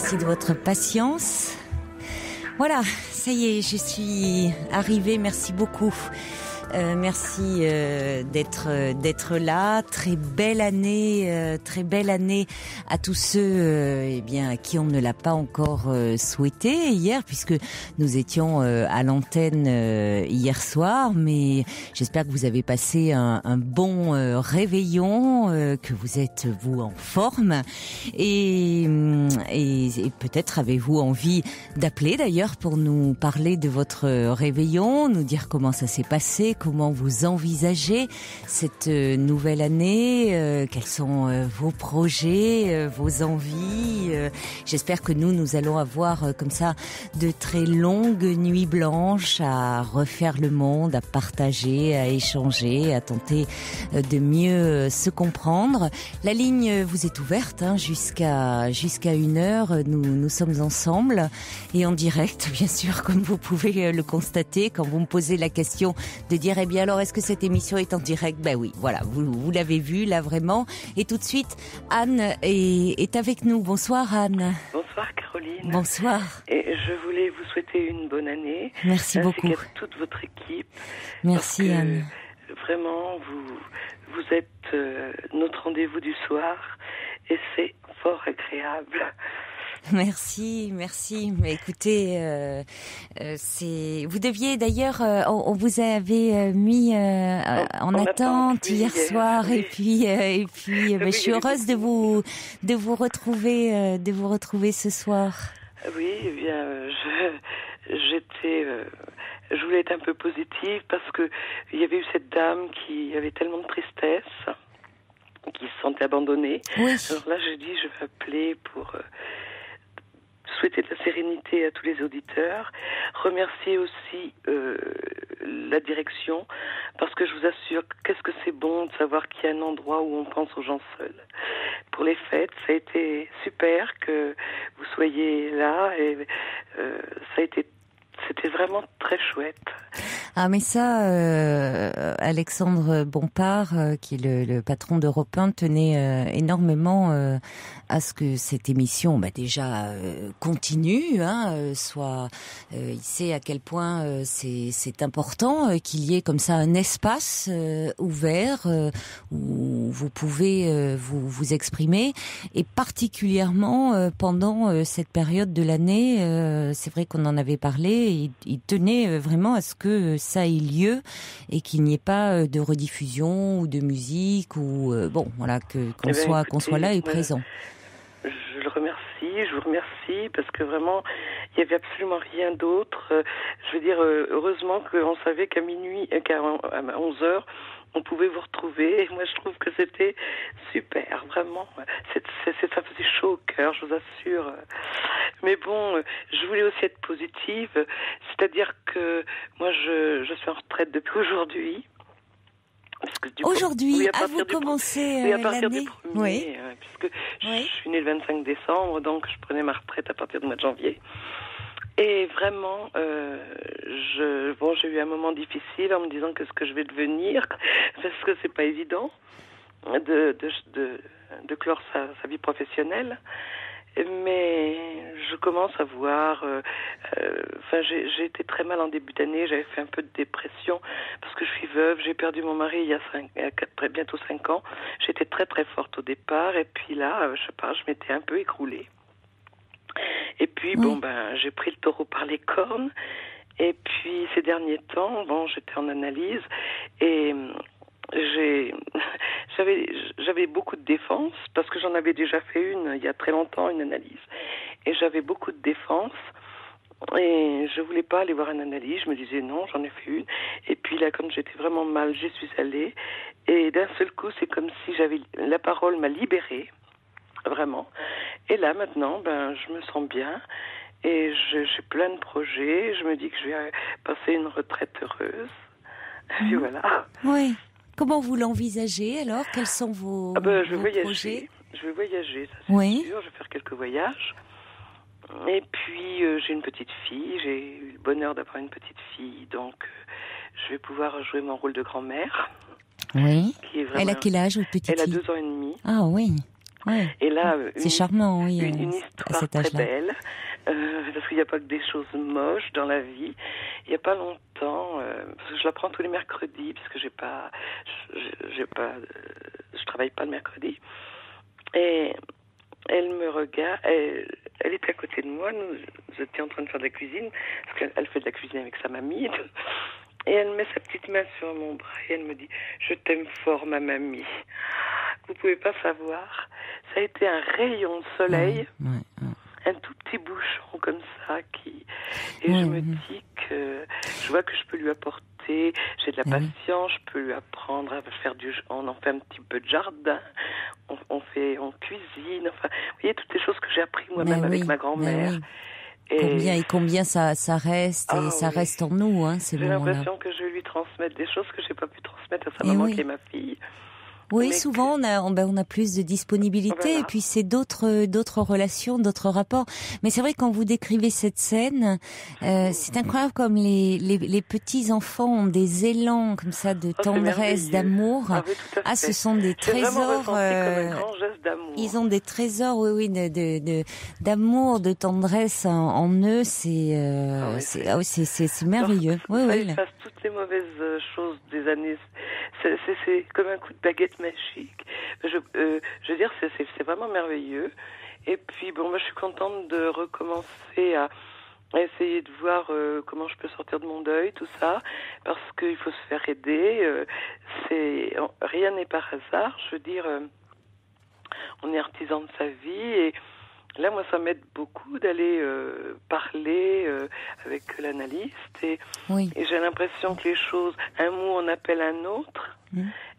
merci de votre patience. Voilà, ça y est, je suis arrivée, merci beaucoup. Merci d'être là. Très belle année à tous ceux à qui on ne l'a pas encore souhaité hier, puisque nous étions à l'antenne hier soir. Mais j'espère que vous avez passé un bon réveillon, que vous êtes vous en forme et peut-être avez-vous envie d'appeler d'ailleurs pour nous parler de votre réveillon, nous dire comment ça s'est passé. Comment vous envisagez cette nouvelle année, quels sont vos projets, vos envies. J'espère que nous allons avoir comme ça de très longues nuits blanches à refaire le monde, à partager, à échanger, à tenter de mieux se comprendre. La ligne vous est ouverte jusqu'à 1h. Nous sommes ensemble et en direct, bien sûr, comme vous pouvez le constater, quand vous me posez la question de dire eh bien alors est-ce que cette émission est en direct? Ben oui, voilà, vous l'avez vu là vraiment. Et tout de suite, Anne est avec nous. Bonsoir Anne. Bonsoir Caroline. Bonsoir. Et je voulais vous souhaiter une bonne année. Merci beaucoup. Ainsi qu'à toute votre équipe. Merci Anne. Vraiment, vous êtes notre rendez-vous du soir et c'est fort agréable. Merci. Mais écoutez, vous deviez d'ailleurs, on vous avait mis en attente hier soir, oui. et puis, je suis heureuse de vous retrouver ce soir. Oui, eh bien, je voulais être un peu positive parce que il y avait eu cette dame qui avait tellement de tristesse, qui se sentait abandonnée. Oui. Alors là, je dis, je vais appeler pour souhaiter de la sérénité à tous les auditeurs, remercier aussi la direction, parce que je vous assure, qu'est-ce que c'est bon de savoir qu'il y a un endroit où on pense aux gens seuls. Pour les fêtes, ça a été super que vous soyez là, et c'était vraiment très chouette. Ah mais ça, Alexandre Bompard, qui est le patron d'Europe 1, tenait énormément à ce que cette émission, déjà continue, soit. Il sait à quel point c'est important qu'il y ait comme ça un espace ouvert où vous pouvez vous exprimer, et particulièrement pendant cette période de l'année. C'est vrai qu'on en avait parlé. Il tenait vraiment à ce que ça ait lieu et qu'il n'y ait pas de rediffusion ou de musique ou qu'on soit là et présent. Je vous remercie parce que vraiment il y avait absolument rien d'autre. Je veux dire, heureusement qu'on savait qu'à minuit, qu'à 11h on pouvait vous retrouver, et moi je trouve que c'était super, vraiment. Ça faisait chaud au cœur, je vous assure. Mais bon, je voulais aussi être positive, c'est-à-dire que moi je suis en retraite depuis aujourd'hui. Aujourd'hui, vous commencez oui, à partir l'année. du 1er, puisque je suis née le 25 décembre, donc je prenais ma retraite à partir du mois de janvier. Et vraiment, j'ai eu un moment difficile en me disant qu'est-ce que je vais devenir, parce que c'est pas évident de clore sa vie professionnelle. Mais je commence à voir. J'ai été très mal en début d'année. J'avais fait un peu de dépression parce que je suis veuve. J'ai perdu mon mari il y a bientôt 5 ans. J'étais très très forte au départ, et puis là, je m'étais un peu écroulée. Et puis j'ai pris le taureau par les cornes. Et puis ces derniers temps, j'étais en analyse et j'avais beaucoup de défense parce que j'en avais déjà fait une il y a très longtemps, une analyse, et j'avais beaucoup de défense et je voulais pas aller voir une analyse. Je me disais non, j'en ai fait une, et puis là, comme j'étais vraiment mal, j'y suis allée, et d'un seul coup c'est comme si la parole m'a libérée vraiment, et là maintenant je me sens bien et j'ai plein de projets. Je me dis que je vais passer une retraite heureuse. Et voilà. Oui. Comment vous l'envisagez alors? Quels sont vos projets? Je vais voyager, ça c'est sûr. Je vais faire quelques voyages. Et puis j'ai une petite fille. J'ai eu le bonheur d'avoir une petite fille, donc je vais pouvoir jouer mon rôle de grand-mère. Oui. Qui est vraiment... Elle a quel âge, votre petite fille? Elle a 2 ans et demi. Ah oui. Ouais. Et là, c'est charmant, oui, une histoire très belle, parce qu'il n'y a pas que des choses moches dans la vie. Il n'y a pas longtemps, parce que je la prends tous les mercredis, puisque je travaille pas le mercredi. Et elle me regarde, elle était à côté de moi, nous étions en train de faire de la cuisine, parce qu'elle fait de la cuisine avec sa mamie. Et elle met sa petite main sur mon bras et elle me dit « Je t'aime fort, ma mamie. » Vous pouvez pas savoir. Ça a été un rayon de soleil, un tout petit bouchon comme ça et je me dis que je vois que je peux lui apporter. J'ai de la patience, je peux lui apprendre à faire on en fait un petit peu de jardin, on cuisine. Enfin, vous voyez toutes les choses que j'ai appris moi-même avec ma grand-mère. Combien ça reste et ça reste en nous, hein, ces moments-là. J'ai l'impression que je vais lui transmettre des choses que j'ai pas pu transmettre à sa maman qui est ma fille. Oui, souvent on a plus de disponibilité et puis c'est d'autres relations, d'autres rapports. Mais c'est vrai quand vous décrivez cette scène, c'est incroyable comme les petits enfants ont des élans comme ça de tendresse, d'amour. Ce sont des trésors. Comme un grand geste d'amour. Ils ont des trésors, d'amour, de tendresse en eux. C'est merveilleux. Ça efface toutes les mauvaises choses des années. C'est comme un coup de baguette magique. Je veux dire, c'est vraiment merveilleux. Et puis, je suis contente de recommencer à essayer de voir comment je peux sortir de mon deuil, tout ça, parce qu'il faut se faire aider. Rien n'est par hasard. Je veux dire, on est artisan de sa vie et là, moi, ça m'aide beaucoup d'aller parler avec l'analyste et j'ai l'impression que les choses, un mot en appelle un autre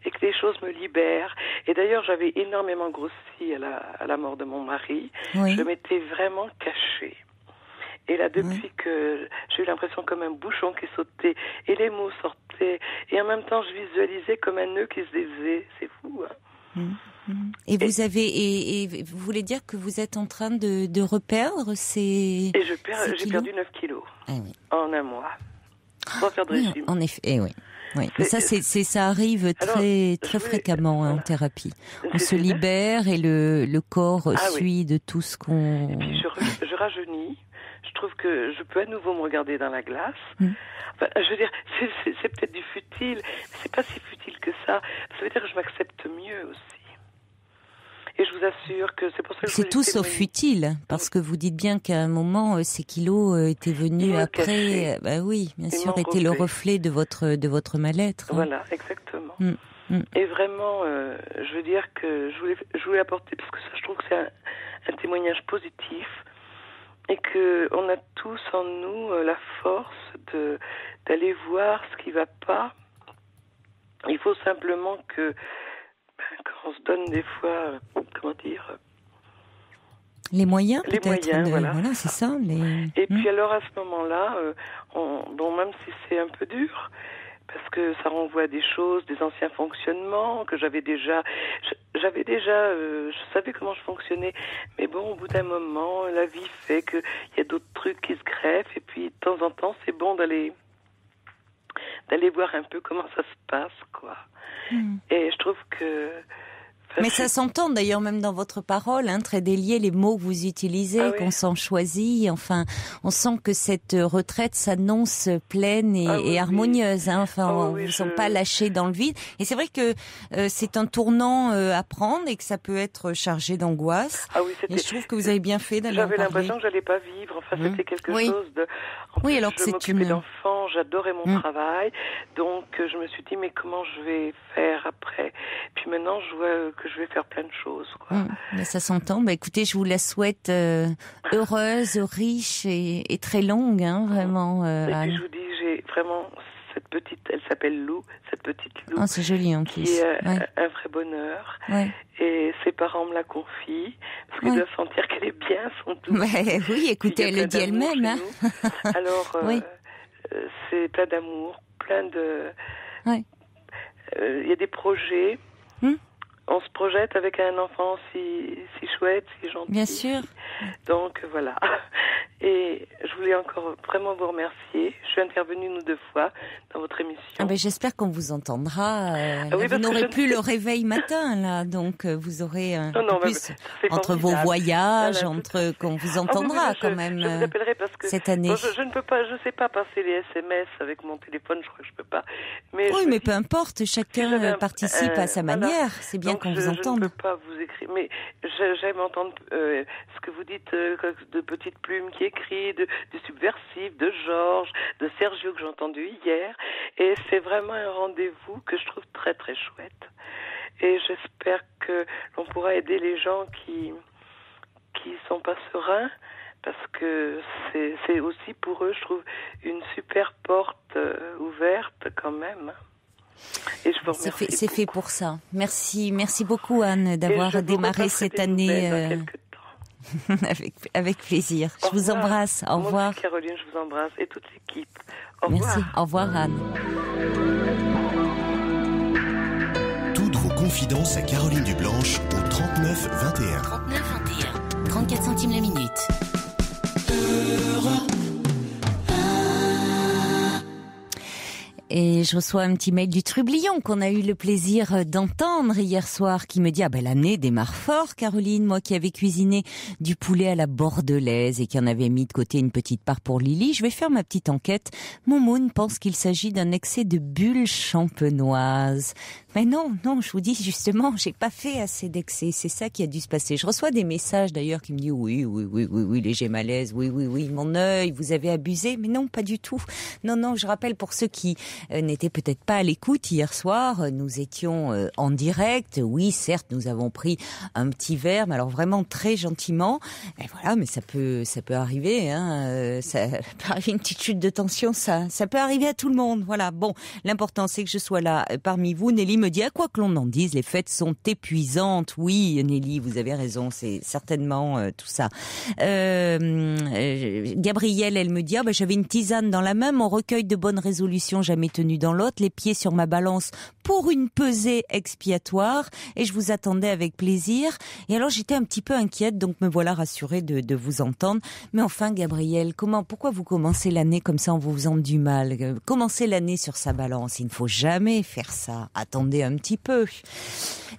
et que les choses me libèrent. Et d'ailleurs, j'avais énormément grossi à la mort de mon mari. Je m'étais vraiment cachée. Et là, depuis que j'ai eu l'impression comme un bouchon qui sautait et les mots sortaient et en même temps, je visualisais comme un nœud qui se défaisait. C'est fou, hein. Et vous voulez dire que vous êtes en train de reperdre ces j'ai perdu 9 kilos en un mois, sans faire de régime. En effet, oui. Mais ça arrive très fréquemment en thérapie. On se libère et le corps suit de tout ce qu'on... Et puis je rajeunis. Je trouve que je peux à nouveau me regarder dans la glace. Enfin, je veux dire, c'est peut-être du futile, mais c'est pas si futile que ça. Ça veut dire que je m'accepte mieux aussi. Et je vous assure que c'est pour ça que c'est tout sauf futile, parce que vous dites bien qu'à un moment, ces kilos étaient venus après. Oui, bien sûr, étaient le reflet de votre mal-être. Voilà, exactement. Et vraiment, je veux dire que je voulais apporter, parce que ça, je trouve que c'est un témoignage positif, et que on a tous en nous la force d'aller voir ce qui va pas. Il faut simplement que quand on se donne des fois, les moyens, les peut-être. Voilà, c'est ça. Et puis alors à ce moment-là, même si c'est un peu dur, parce que ça renvoie à des choses, des anciens fonctionnements que j'avais déjà. Je savais comment je fonctionnais, mais au bout d'un moment, la vie fait qu'il y a d'autres trucs qui se greffent, et puis de temps en temps, c'est bon d'aller voir un peu comment ça se passe, quoi. Et je trouve que... Mais ça s'entend d'ailleurs même dans votre parole, très délié les mots que vous utilisez, qu'on sent choisis. Enfin, on sent que cette retraite s'annonce pleine et harmonieuse. On ne vous sent pas lâché dans le vide. Et c'est vrai que c'est un tournant à prendre et que ça peut être chargé d'angoisse. Et je trouve que vous avez bien fait d'aller en parler. J'avais l'impression que j'allais pas vivre. Enfin, c'était quelque chose de... En plus, alors que je m'occupais d'enfants, j'adorais mon travail. Donc, je me suis dit, mais comment je vais faire après? Puis maintenant, je vois que je vais faire plein de choses, quoi. Mais ça s'entend. Écoutez, je vous la souhaite heureuse, riche et très longue, vraiment. Et puis je vous dis, j'ai vraiment cette petite, elle s'appelle Lou, cette petite Lou. C'est joli en plus. Qui est un vrai bonheur. Et ses parents me la confient, parce qu'ils doivent sentir qu'elle est bien, son tout. Oui, écoutez, elle le dit elle-même. Alors, c'est plein d'amour, plein de... Il y a des projets. On se projette avec un enfant si chouette, si gentil. Bien sûr. Donc voilà. Et je voulais encore vraiment vous remercier. Je suis intervenue 2 fois dans votre émission. Ah ben, j'espère qu'on vous entendra. Oui, vous n'aurez plus le réveil matin, là, donc vous aurez un peu plus entre vos voyages, qu'on vous entendra quand même je vous appellerai parce que cette année. Bon, je ne peux pas, je sais pas passer les SMS avec mon téléphone, je crois que je peux pas. Mais oui, mais peu importe, chacun participe à sa manière. C'est bien qu'on vous entende. Je ne peux pas vous écrire, mais j'aime entendre ce que vous dites de Petite Plume qui écrit, de Subversif, de Georges, de Sergio que j'ai entendu hier. Et c'est vraiment un rendez-vous que je trouve très très chouette. Et j'espère que l'on pourra aider les gens qui sont pas sereins, parce que c'est aussi pour eux, je trouve, une super porte ouverte quand même. Et je vous remercie. C'est fait pour ça. Merci beaucoup Anne d'avoir démarré cette année. Avec plaisir. Je vous embrasse. Au revoir. Caroline, je vous embrasse et toute l'équipe. Merci. Au revoir Anne. Toutes vos confidences à Caroline Dublanche au 39 21. 39 21. 34 centimes la minute. Et je reçois un petit mail du Trublion qu'on a eu le plaisir d'entendre hier soir, qui me dit l'année démarre fort, Caroline, moi qui avais cuisiné du poulet à la bordelaise et qui en avait mis de côté une petite part pour Lily, je vais faire ma petite enquête. Momoun pense qu'il s'agit d'un excès de bulles champenoises. Mais non, je vous dis justement, j'ai pas fait assez d'excès, c'est ça qui a dû se passer. Je reçois des messages d'ailleurs qui me disent oui, léger malaise, oui, mon œil, vous avez abusé, mais non, pas du tout. Non, je rappelle pour ceux qui n'étaient peut-être pas à l'écoute hier soir, nous étions en direct. Oui, certes, nous avons pris un petit verre, mais alors vraiment très gentiment. Et voilà, mais ça peut arriver, ça peut arriver une petite chute de tension, ça peut arriver à tout le monde. Voilà. Bon, l'important c'est que je sois là parmi vous. Nelly me dit, à quoi que l'on en dise, les fêtes sont épuisantes. Oui, Nelly, vous avez raison, c'est certainement tout ça. Gabrielle, elle me dit, j'avais une tisane dans la main, mon recueil de bonnes résolutions jamais tenu dans l'autre, les pieds sur ma balance pour une pesée expiatoire, et je vous attendais avec plaisir. Et alors j'étais un petit peu inquiète, donc me voilà rassurée de vous entendre. Mais enfin, Gabrielle, pourquoi vous commencez l'année comme ça en vous faisant du mal? Commencez l'année sur sa balance, il ne faut jamais faire ça. Attendez un petit peu.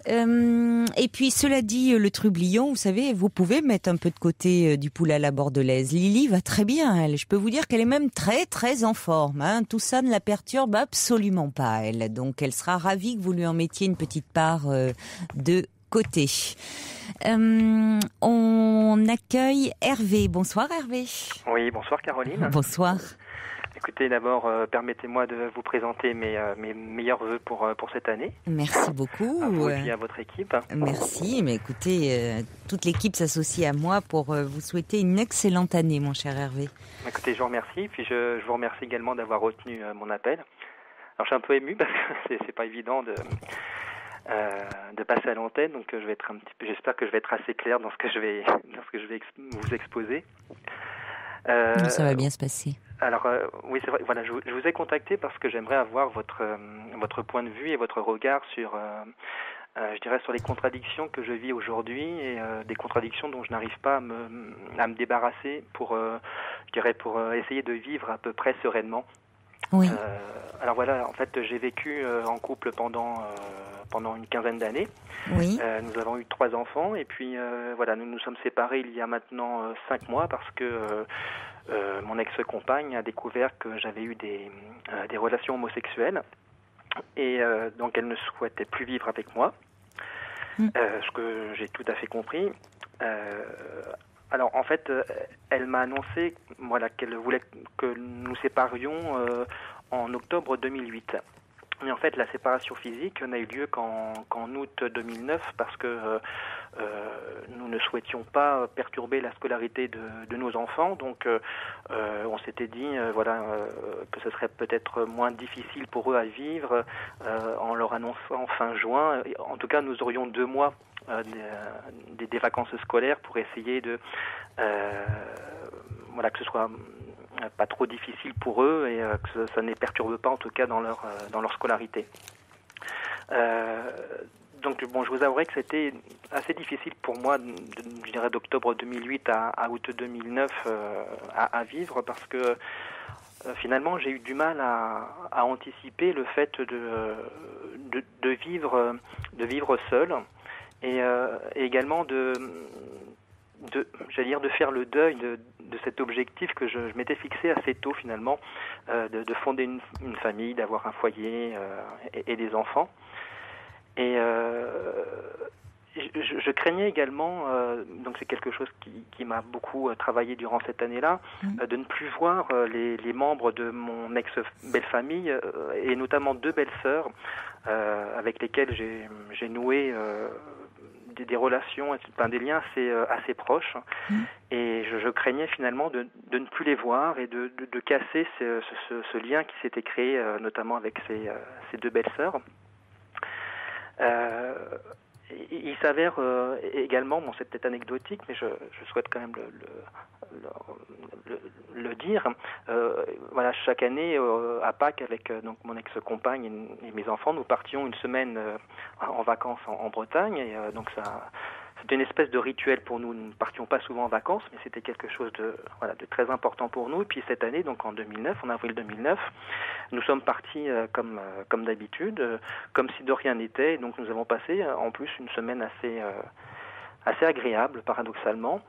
Et puis, cela dit, le Trublion, vous savez, vous pouvez mettre un peu de côté du poulet à la bordelaise. Lily va très bien, elle. Je peux vous dire qu'elle est même très, très en forme. Tout ça ne la perturbe absolument pas, elle. Donc, elle sera ravie que vous lui en mettiez une petite part de côté. On accueille Hervé. Bonsoir, Hervé. Oui, bonsoir, Caroline. Bonsoir. Écoutez, d'abord, permettez-moi de vous présenter mes meilleurs vœux pour cette année. Merci beaucoup. À vous et à votre équipe. Merci, mais écoutez, toute l'équipe s'associe à moi pour vous souhaiter une excellente année, mon cher Hervé. Écoutez, je vous remercie, puis je vous remercie également d'avoir retenu mon appel. Alors, je suis un peu ému parce que c'est pas évident de passer à l'antenne, donc j'espère que je vais être assez clair dans ce que je vais vous exposer. Ça va bien se passer. Alors oui, c'est vrai. Voilà, je vous ai contacté parce que j'aimerais avoir votre point de vue et votre regard sur, je dirais, sur les contradictions que je vis aujourd'hui et des contradictions dont je n'arrive pas à me débarrasser pour essayer de vivre à peu près sereinement. Oui. Alors voilà, en fait, j'ai vécu en couple pendant une quinzaine d'années. Oui. Nous avons eu 3 enfants et puis voilà, nous nous sommes séparés il y a maintenant 5 mois parce que mon ex-compagne a découvert que j'avais eu des relations homosexuelles et donc elle ne souhaitait plus vivre avec moi, ce que j'ai tout à fait compris. Alors en fait, elle m'a annoncé qu'elle voulait que nous séparions en octobre 2008. Mais en fait, la séparation physique n'a eu lieu qu'en août 2009 parce que nous ne souhaitions pas perturber la scolarité de nos enfants. Donc, on s'était dit que ce serait peut-être moins difficile pour eux à vivre en leur annonçant fin juin. En tout cas, nous aurions 2 mois des vacances scolaires pour essayer de que ce soit pas trop difficile pour eux et que ça ne les perturbe pas en tout cas dans leur scolarité. Donc bon, je vous avouerai que c'était assez difficile pour moi, je dirais d'octobre 2008 à août 2009 à vivre, parce que finalement j'ai eu du mal à anticiper le fait de vivre seul, et également j'allais dire de faire le deuil de cet objectif que je m'étais fixé assez tôt finalement, de fonder une famille, d'avoir un foyer et des enfants. Et je craignais également, donc c'est quelque chose qui m'a beaucoup travaillé durant cette année-là, de ne plus voir les membres de mon ex-belle-famille, et notamment 2 belles-sœurs avec lesquelles j'ai noué des relations, des liens assez proches. Et je craignais finalement de ne plus les voir et de casser ce lien qui s'était créé notamment avec ces 2 belles-sœurs. Il s'avère également, bon, c'est peut-être anecdotique, mais je souhaite quand même le dire. Voilà, chaque année à Pâques, avec donc mon ex-compagne et mes enfants, nous partions une semaine en vacances en Bretagne. Et donc c'était une espèce de rituel pour nous. Nous ne partions pas souvent en vacances, mais c'était quelque chose de très important pour nous. Et puis cette année, donc en avril 2009, nous sommes partis comme d'habitude, comme si de rien n'était. Donc nous avons passé en plus une semaine assez agréable, paradoxalement.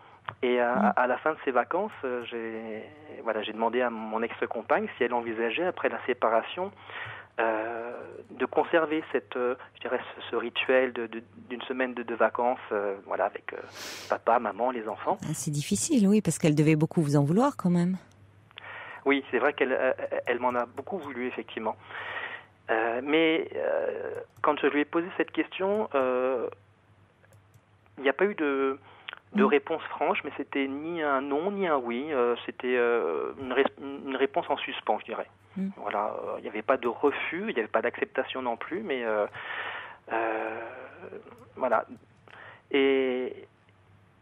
Et à la fin de ces vacances, j'ai demandé à mon ex-compagne si elle envisageait, après la séparation, de conserver ce rituel d'une semaine de vacances, avec papa, maman, les enfants. C'est difficile, oui, parce qu'elle devait beaucoup vous en vouloir quand même. Oui, c'est vrai qu'elle m'en a beaucoup voulu, effectivement. Mais quand je lui ai posé cette question, il n'y a pas eu de réponse franche, mais c'était ni un non ni un oui. C'était une réponse en suspens, je dirais. Voilà, il n'y avait pas de refus, il n'y avait pas d'acceptation non plus, mais voilà. Et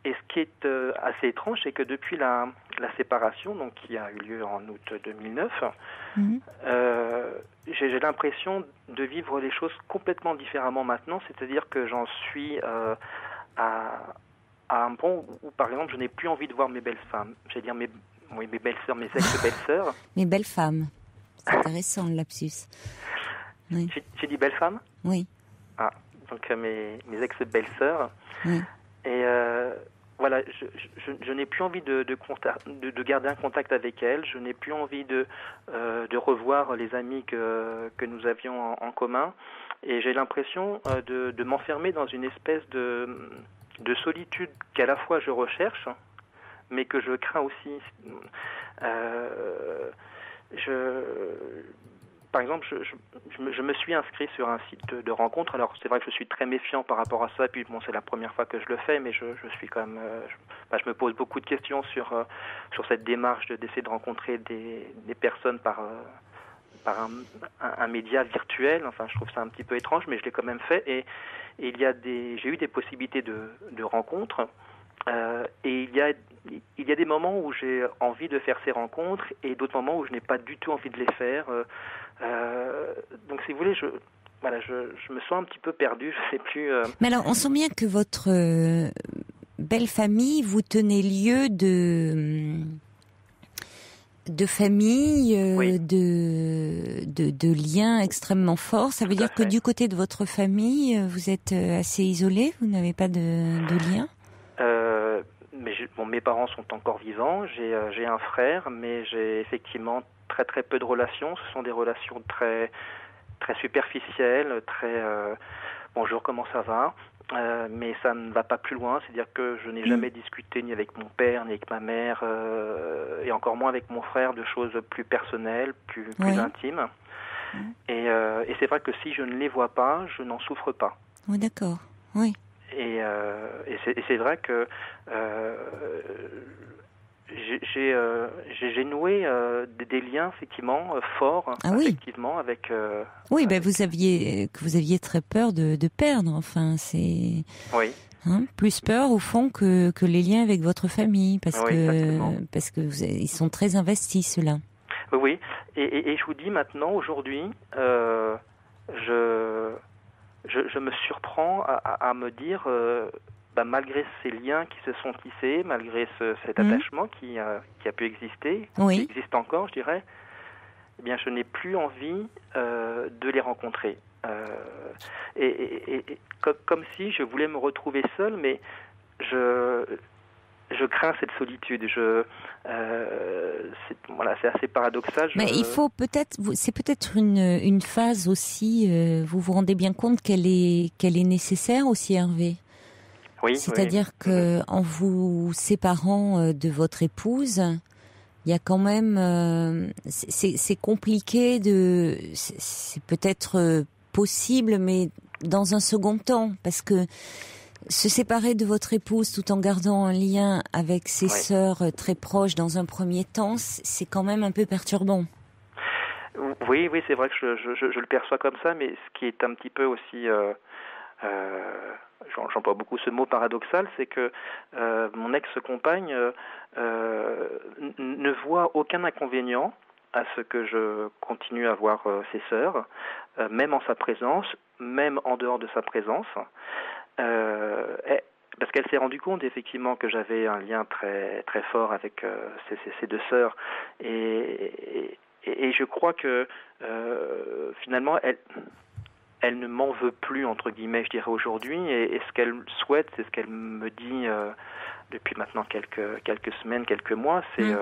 ce qui est assez étrange, c'est que depuis la séparation, donc qui a eu lieu en août 2009, j'ai l'impression de vivre les choses complètement différemment maintenant. C'est-à-dire que j'en suis à un point où, par exemple, je n'ai plus envie de voir mes belles femmes. J'allais dire mes belles-sœurs, mes ex-belles-sœurs. Mes belles femmes. C'est intéressant, le lapsus. Oui. J'ai dit belles femmes ? Oui. Ah, donc mes ex-belles-sœurs. Oui. Et voilà, je n'ai plus envie de garder un contact avec elles. Je n'ai plus envie de revoir les amis que nous avions en commun. Et j'ai l'impression de m'enfermer dans une espèce de solitude qu'à la fois je recherche, mais que je crains aussi. Par exemple, je me suis inscrit sur un site de rencontre. Alors, c'est vrai que je suis très méfiant par rapport à ça. Et puis, bon, c'est la première fois que je le fais, mais je suis quand même. Je me pose beaucoup de questions sur cette démarche d'essayer de rencontrer des personnes par un média virtuel. Enfin, je trouve ça un petit peu étrange, mais je l'ai quand même fait. Et j'ai eu des possibilités de rencontres. Et il y a des moments où j'ai envie de faire ces rencontres et d'autres moments où je n'ai pas du tout envie de les faire. Donc, si vous voulez, je me sens un petit peu perdu. Je sais plus. Mais alors, on sent bien que votre belle famille vous tenait lieu de famille, Oui. de liens extrêmement forts. Ça veut dire que du côté de votre famille, vous êtes assez isolé, vous n'avez pas de lien. Mes parents sont encore vivants, j'ai un frère, mais j'ai effectivement très très peu de relations. Ce sont des relations très très superficielles, très bonjour, comment ça va, mais ça ne va pas plus loin. C'est-à-dire que je n'ai jamais discuté ni avec mon père, ni avec ma mère, et encore moins avec mon frère, de choses plus personnelles, plus intimes. Et c'est vrai que si je ne les vois pas, je n'en souffre pas. Oui, d'accord. Oui. Et c'est vrai que j'ai noué des liens effectivement forts, effectivement, avec. Oui, vous aviez très peur de perdre. Enfin, c'est. Oui. Plus peur au fond que les liens avec votre famille, parce que ils sont très investis, ceux-là. Oui. Et je vous dis maintenant, aujourd'hui, je me surprends à me dire, malgré ces liens qui se sont tissés, malgré cet attachement qui a pu exister, qui existe encore, je dirais, eh bien, je n'ai plus envie de les rencontrer. Et comme si je voulais me retrouver seul, mais je crains cette solitude. C'est assez paradoxal. Mais il faut c'est peut-être une phase aussi. Vous vous rendez bien compte qu'elle est nécessaire aussi, Hervé. Oui. C'est-à-dire que en vous séparant de votre épouse, il y a quand même, c'est compliqué c'est peut-être possible, mais dans un second temps, parce que se séparer de votre épouse tout en gardant un lien avec ses sœurs très proches dans un premier temps, c'est quand même un peu perturbant. Oui, c'est vrai que je le perçois comme ça, mais ce qui est un petit peu aussi, j'emploie beaucoup ce mot paradoxal, c'est que mon ex-compagne ne voit aucun inconvénient à ce que je continue à voir ses sœurs, même en sa présence, même en dehors de sa présence. Parce qu'elle s'est rendue compte effectivement que j'avais un lien très très fort avec ces deux sœurs, et je crois que finalement elle ne m'en veut plus, entre guillemets, je dirais aujourd'hui, et ce qu'elle souhaite, c'est ce qu'elle me dit depuis maintenant quelques semaines, quelques mois, c'est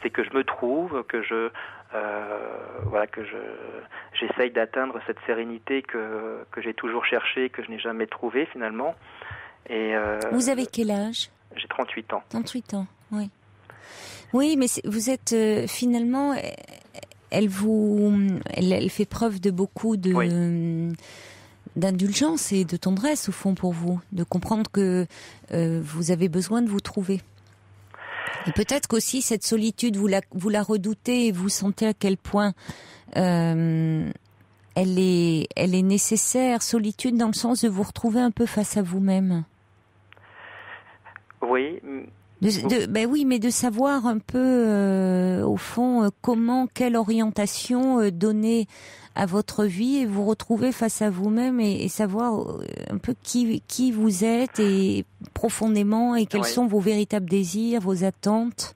c'est que je me trouve, que j'essaye d'atteindre cette sérénité que j'ai toujours cherchée, que je n'ai jamais trouvée finalement. Et vous avez quel âge ? J'ai 38 ans. 38 ans, oui. Oui, mais vous êtes finalement, elle fait preuve de beaucoup d'indulgence et de tendresse au fond pour vous, de comprendre que vous avez besoin de vous trouver. Et peut-être qu'aussi cette solitude, vous la redoutez et vous sentez à quel point elle est nécessaire. Solitude dans le sens de vous retrouver un peu face à vous-même. Oui. Oui, mais de savoir un peu, au fond, quelle orientation donner à votre vie et vous retrouver face à vous-même et savoir un peu qui vous êtes et profondément et quels sont vos véritables désirs, vos attentes.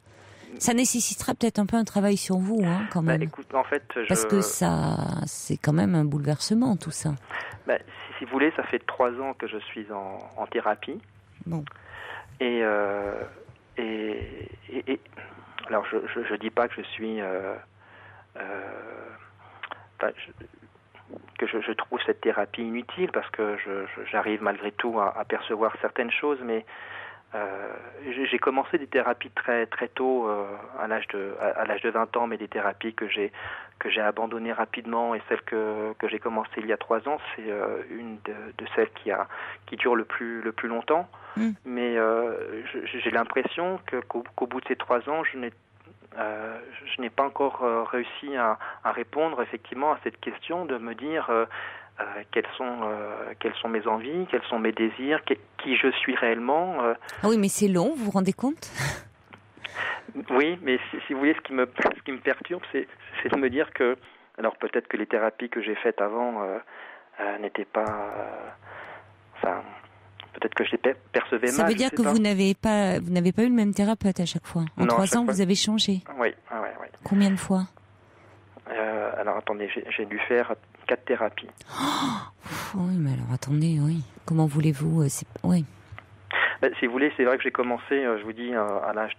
Ça nécessitera peut-être un peu un travail sur vous, quand même. Écoute, en fait, parce que c'est quand même un bouleversement, tout ça. Si vous voulez, ça fait 3 ans que je suis en thérapie. Bon. Et alors je dis pas que je suis que je trouve cette thérapie inutile, parce que j'arrive malgré tout à percevoir certaines choses, mais j'ai commencé des thérapies très très tôt, à l'âge de 20 ans, mais des thérapies que j'ai abandonnées rapidement, et celle que j'ai commencé il y a 3 ans, c'est une de celles qui dure le plus longtemps. Mais j'ai l'impression qu'au bout de ces 3 ans, je n'ai pas encore réussi à répondre effectivement à cette question, de me dire quelles sont mes envies, quels sont mes désirs, qui je suis réellement. Ah oui, mais c'est long, vous vous rendez compte ? Oui, mais si vous voulez, ce qui me perturbe, c'est de me dire que, alors peut-être que les thérapies que j'ai faites avant n'étaient pas, peut-être que je les percevais mal. Ça veut dire que vous n'avez pas eu le même thérapeute à chaque fois. En 3 ans, vous avez changé. Oui. Combien de fois ? Alors attendez, j'ai dû faire 4 thérapies. Oui, mais alors attendez, oui. Comment voulez-vous oui. Si vous voulez, c'est vrai que j'ai commencé, je vous dis, à l'âge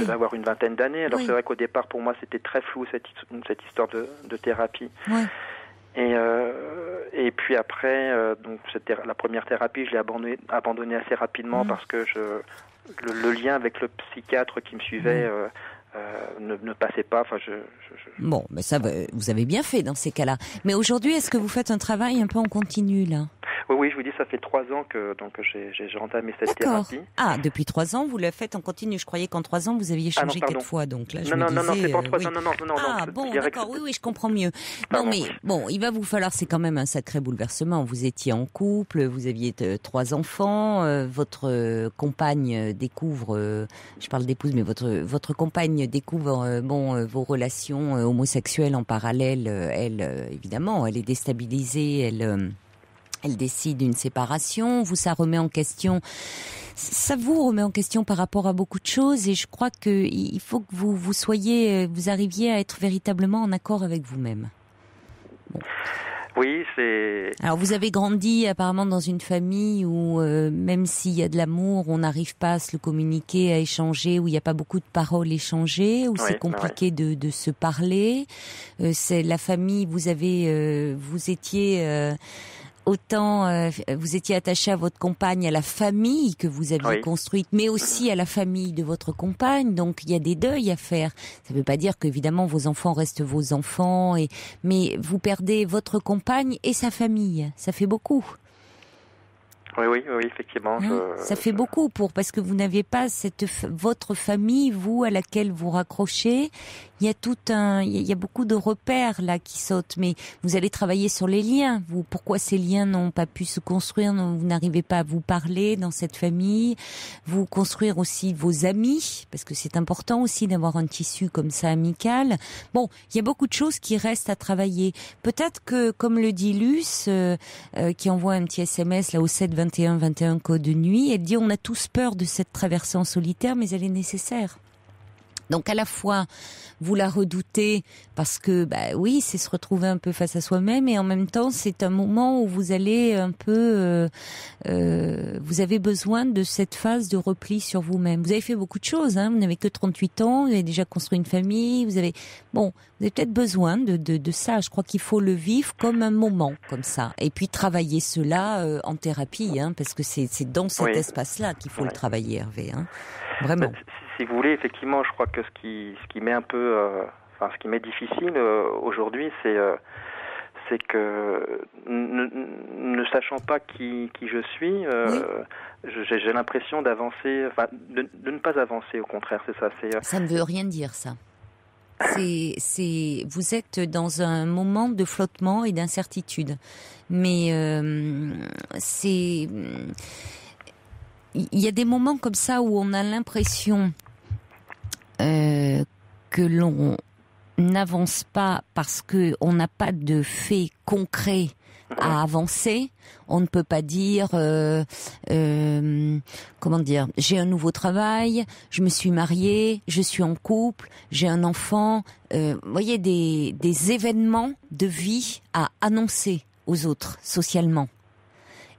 d'avoir une vingtaine d'années. Alors c'est vrai qu'au départ, pour moi, c'était très flou cette histoire de thérapie. Oui. Et puis après, donc la première thérapie, je l'ai abandonnée assez rapidement, parce que le lien avec le psychiatre qui me suivait ne passait pas. Bon, mais ça, vous avez bien fait dans ces cas-là. Mais aujourd'hui, est-ce que vous faites un travail un peu en continu, là ? Oui, je vous dis, ça fait 3 ans que j'ai entamé cette thérapie. Ah, depuis 3 ans, vous le faites en continu. Je croyais qu'en 3 ans, vous aviez changé 4 fois. Donc là, non, c'est pas en 3 ans. Non. Ah, bon, d'accord, oui, je comprends mieux. Non, mais bon, il va vous falloir, c'est quand même un sacré bouleversement. Vous étiez en couple, vous aviez 3 enfants, votre compagne découvre, je parle d'épouse, mais votre compagne découvre, vos relations homosexuelles en parallèle. Elle, évidemment, elle est déstabilisée, elle décide une séparation, ça remet en question, ça vous remet en question par rapport à beaucoup de choses, et je crois qu'il faut que vous arriviez à être véritablement en accord avec vous-même. Bon. Oui, c'est... Alors vous avez grandi apparemment dans une famille où même s'il y a de l'amour, on n'arrive pas à se le communiquer, à échanger, où il n'y a pas beaucoup de paroles échangées, où c'est compliqué de se parler. C'est la famille, vous étiez... autant vous étiez attaché à votre compagne, à la famille que vous aviez construite, mais aussi à la famille de votre compagne. Donc il y a des deuils à faire. Ça ne veut pas dire qu'évidemment vos enfants restent vos enfants, mais vous perdez votre compagne et sa famille. Ça fait beaucoup. Oui, effectivement. Ça fait beaucoup parce que vous n'avez pas votre famille, vous, à laquelle vous raccrochez. Il y a beaucoup de repères là qui sautent, mais vous allez travailler sur les liens. Pourquoi ces liens n'ont pas pu se construire, vous n'arrivez pas à vous parler dans cette famille, vous construire aussi vos amis, parce que c'est important aussi d'avoir un tissu comme ça amical. Bon, il y a beaucoup de choses qui restent à travailler. Peut-être que, comme le dit Luce, qui envoie un petit SMS là au 7 21 21 code de nuit, elle dit on a tous peur de cette traversée en solitaire, mais elle est nécessaire. Donc à la fois, vous la redoutez parce que, oui, c'est se retrouver un peu face à soi-même, et en même temps, c'est un moment où vous allez un peu, vous avez besoin de cette phase de repli sur vous-même. Vous avez fait beaucoup de choses, vous n'avez que 38 ans, vous avez déjà construit une famille, vous avez peut-être besoin de ça. Je crois qu'il faut le vivre comme un moment, comme ça. Et puis travailler cela en thérapie, parce que c'est dans cet espace-là qu'il faut le travailler, Hervé, vraiment. Si vous voulez, effectivement, je crois que ce qui m'est un peu, ce qui m'est difficile aujourd'hui, c'est que ne sachant pas qui je suis, j'ai l'impression d'avancer, de ne pas avancer. Au contraire, c'est ça. Ça ne veut rien dire, ça. Vous êtes dans un moment de flottement et d'incertitude, mais il y a des moments comme ça où on a l'impression que l'on n'avance pas parce que on n'a pas de faits concrets à avancer. On ne peut pas dire, j'ai un nouveau travail, je me suis mariée, je suis en couple, j'ai un enfant. Vous voyez, des événements de vie à annoncer aux autres socialement.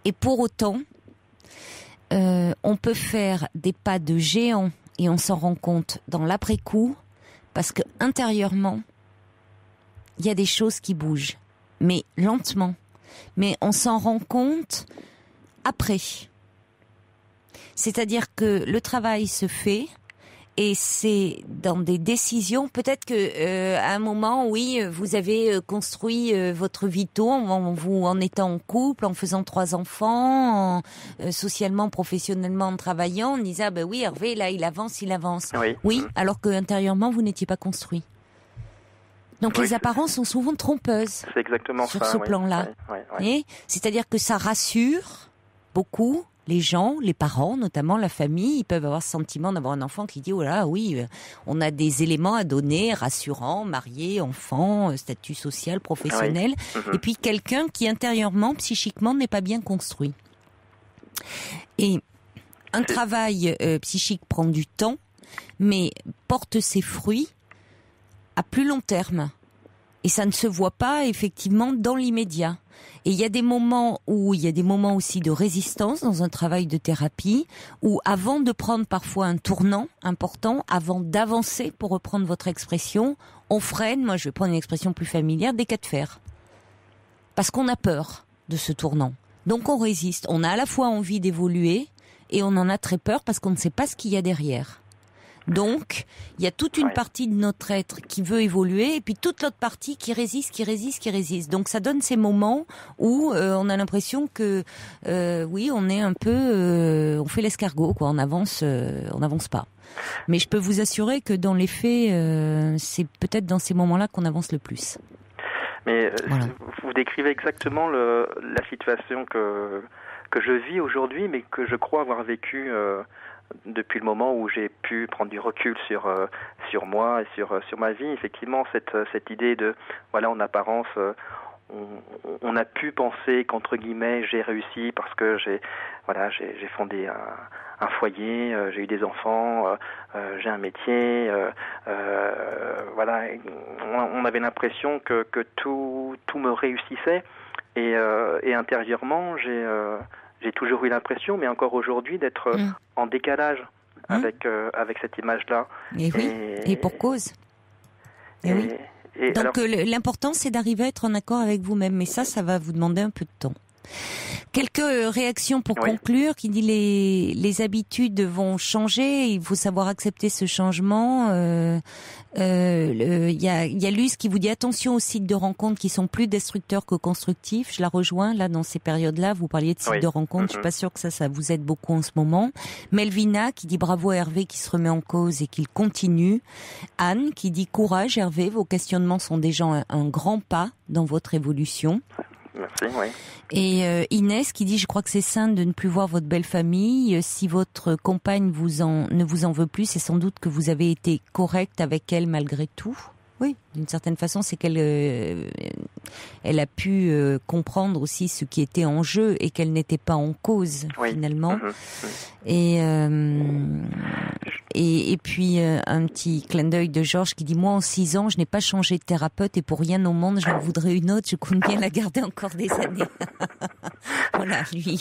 Et pour autant, on peut faire des pas de géant et on s'en rend compte dans l'après-coup, parce que intérieurement, il y a des choses qui bougent, mais lentement. Mais on s'en rend compte après. C'est-à-dire que le travail se fait, et c'est dans des décisions. Peut-être que à un moment, oui, vous avez construit votre vie tôt, en étant en couple, en faisant 3 enfants, socialement, professionnellement, en travaillant. On disait oui, Hervé, là, il avance. Oui, alors que intérieurement, vous n'étiez pas construit. Donc les apparences sont souvent trompeuses. C'est exactement sur ce plan-là. Et c'est-à-dire que ça rassure beaucoup. Les gens, les parents, notamment la famille, ils peuvent avoir ce sentiment d'avoir un enfant qui dit « Oh là, oui, on a des éléments à donner, rassurants, marié, enfant, statut social, professionnel. » Et puis quelqu'un qui intérieurement, psychiquement, n'est pas bien construit. Et un travail psychique prend du temps, mais porte ses fruits à plus long terme. Et ça ne se voit pas, effectivement, dans l'immédiat. Et il y a des moments aussi de résistance dans un travail de thérapie, où avant de prendre parfois un tournant important, avant d'avancer, pour reprendre votre expression, on freine, moi je vais prendre une expression plus familière, des cas de fer. Parce qu'on a peur de ce tournant. Donc on résiste. On a à la fois envie d'évoluer, et on en a très peur parce qu'on ne sait pas ce qu'il y a derrière. Donc, il y a toute une partie de notre être qui veut évoluer, et puis toute l'autre partie qui résiste. Donc, ça donne ces moments où on a l'impression que, oui, on est un peu, on fait l'escargot, quoi. On avance pas. Mais je peux vous assurer que dans les faits, c'est peut-être dans ces moments-là qu'on avance le plus. Mais vous décrivez exactement la situation que je vis aujourd'hui, mais que je crois avoir vécu depuis le moment où j'ai pu prendre du recul sur moi et sur ma vie. Effectivement, cette idée de, voilà, en apparence, on a pu penser qu'entre guillemets j'ai réussi parce que j'ai fondé un foyer, j'ai eu des enfants, j'ai un métier, voilà. On avait l'impression que tout me réussissait, et intérieurement j'ai toujours eu l'impression, mais encore aujourd'hui, d'être en décalage avec cette image-là. Et oui, et pour cause. Oui. Donc l'important, c'est d'arriver à être en accord avec vous-même. Mais ça va vous demander un peu de temps. Quelques réactions pour conclure, qui dit les habitudes vont changer, il faut savoir accepter ce changement. Il y a Luce qui vous dit attention aux sites de rencontres qui sont plus destructeurs que constructifs. Je la rejoins là dans ces périodes-là. Vous parliez de sites de rencontres, je suis pas sûre que ça vous aide beaucoup en ce moment. Melvina qui dit bravo à Hervé qui se remet en cause et qu'il continue. Anne qui dit courage Hervé, vos questionnements sont déjà un grand pas dans votre évolution. Merci, oui. Et Inès qui dit je crois que c'est sain de ne plus voir votre belle famille. Si votre compagne ne vous en veut plus, c'est sans doute que vous avez été correct avec elle malgré tout. Oui, d'une certaine façon, c'est qu'elle elle a pu comprendre aussi ce qui était en jeu et qu'elle n'était pas en cause finalement. Et puis un petit clin d'œil de Georges qui dit moi en 6 ans je n'ai pas changé de thérapeute et pour rien au monde j'en voudrais une autre, je compte bien la garder encore des années. Voilà, lui,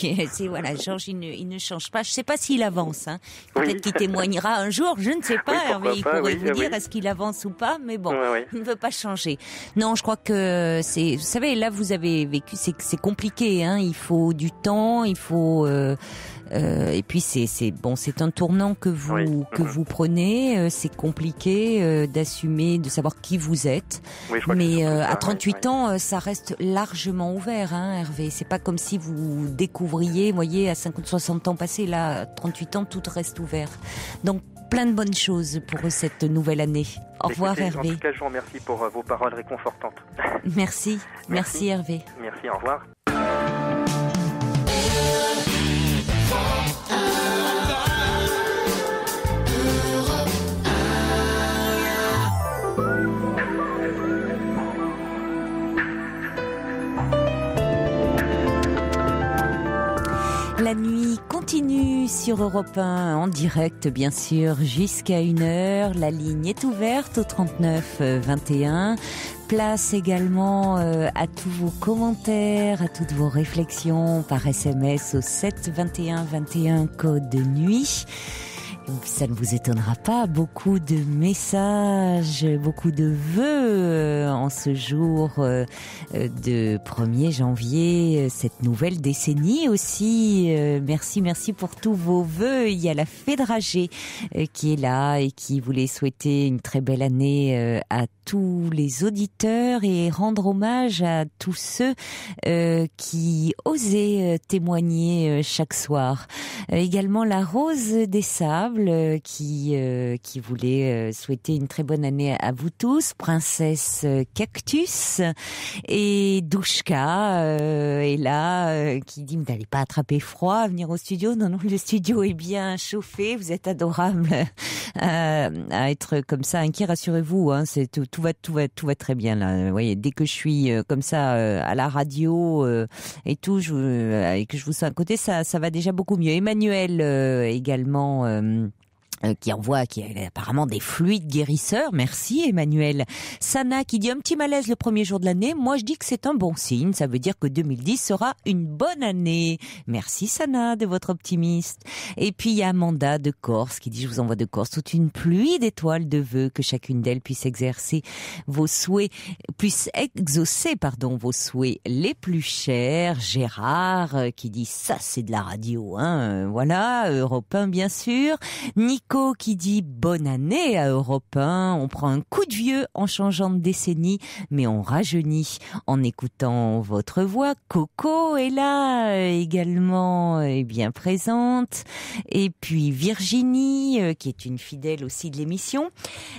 Georges il ne change pas. Je ne sais pas s'il avance, hein. Peut-être qu'il témoignera un jour, je ne sais pas, Hervé, il pourrait vous dire est-ce qu'il avance ou pas, mais bon, il ne veut pas changer. Non, je crois que vous savez, là vous avez vécu, c'est compliqué, hein. Il faut du temps, il faut et puis c'est un tournant que vous prenez, c'est compliqué d'assumer, de savoir qui vous êtes. Mais à 38 ans, ça reste largement ouvert, hein, Hervé. C'est pas comme si vous découvriez, voyez, à 50-60 ans passés, là, à 38 ans, tout reste ouvert. Donc plein de bonnes choses pour cette nouvelle année. Au revoir, Hervé. En tout cas, je vous remercie pour vos paroles réconfortantes. Merci Hervé. Merci, au revoir. La nuit continue sur Europe 1, en direct bien sûr, jusqu'à 1h. La ligne est ouverte au 39 21. Place également à tous vos commentaires, à toutes vos réflexions par SMS au 7 21 21 code de nuit. Ça ne vous étonnera pas, beaucoup de messages, beaucoup de vœux en ce jour de 1er janvier, cette nouvelle décennie aussi. Merci pour tous vos vœux. Il y a la Fédragée qui est là et qui voulait souhaiter une très belle année à tous les auditeurs et rendre hommage à tous ceux qui osaient témoigner chaque soir. Également la Rose des Sables qui voulait souhaiter une très bonne année à vous tous. Princesse Cactus et Douchka est là qui dit n'allez pas attraper froid, venir au studio. Non, le studio est bien chauffé. Vous êtes adorable à être comme ça inquiet. Rassurez-vous, hein, c'est tout va très bien là. Vous voyez, dès que je suis comme ça à la radio et tout, et que je vous sens à côté, ça va déjà beaucoup mieux. Emmanuel également. Qui est apparemment des fluides guérisseurs. Merci Emmanuel. Sana qui dit un petit malaise le premier jour de l'année. Moi je dis que c'est un bon signe. Ça veut dire que 2010 sera une bonne année. Merci Sana de votre optimiste. Et puis il y a Amanda de Corse qui dit je vous envoie de Corse toute une pluie d'étoiles de vœux, que chacune d'elles puisse exaucer vos souhaits les plus chers. Gérard qui dit ça c'est de la radio, hein. Voilà, Europe 1 bien sûr. Nicolas Nico qui dit bonne année à Europe 1. On prend un coup de vieux en changeant de décennie, mais on rajeunit en écoutant votre voix. Coco est là également, est bien présente. Et puis Virginie, qui est une fidèle aussi de l'émission.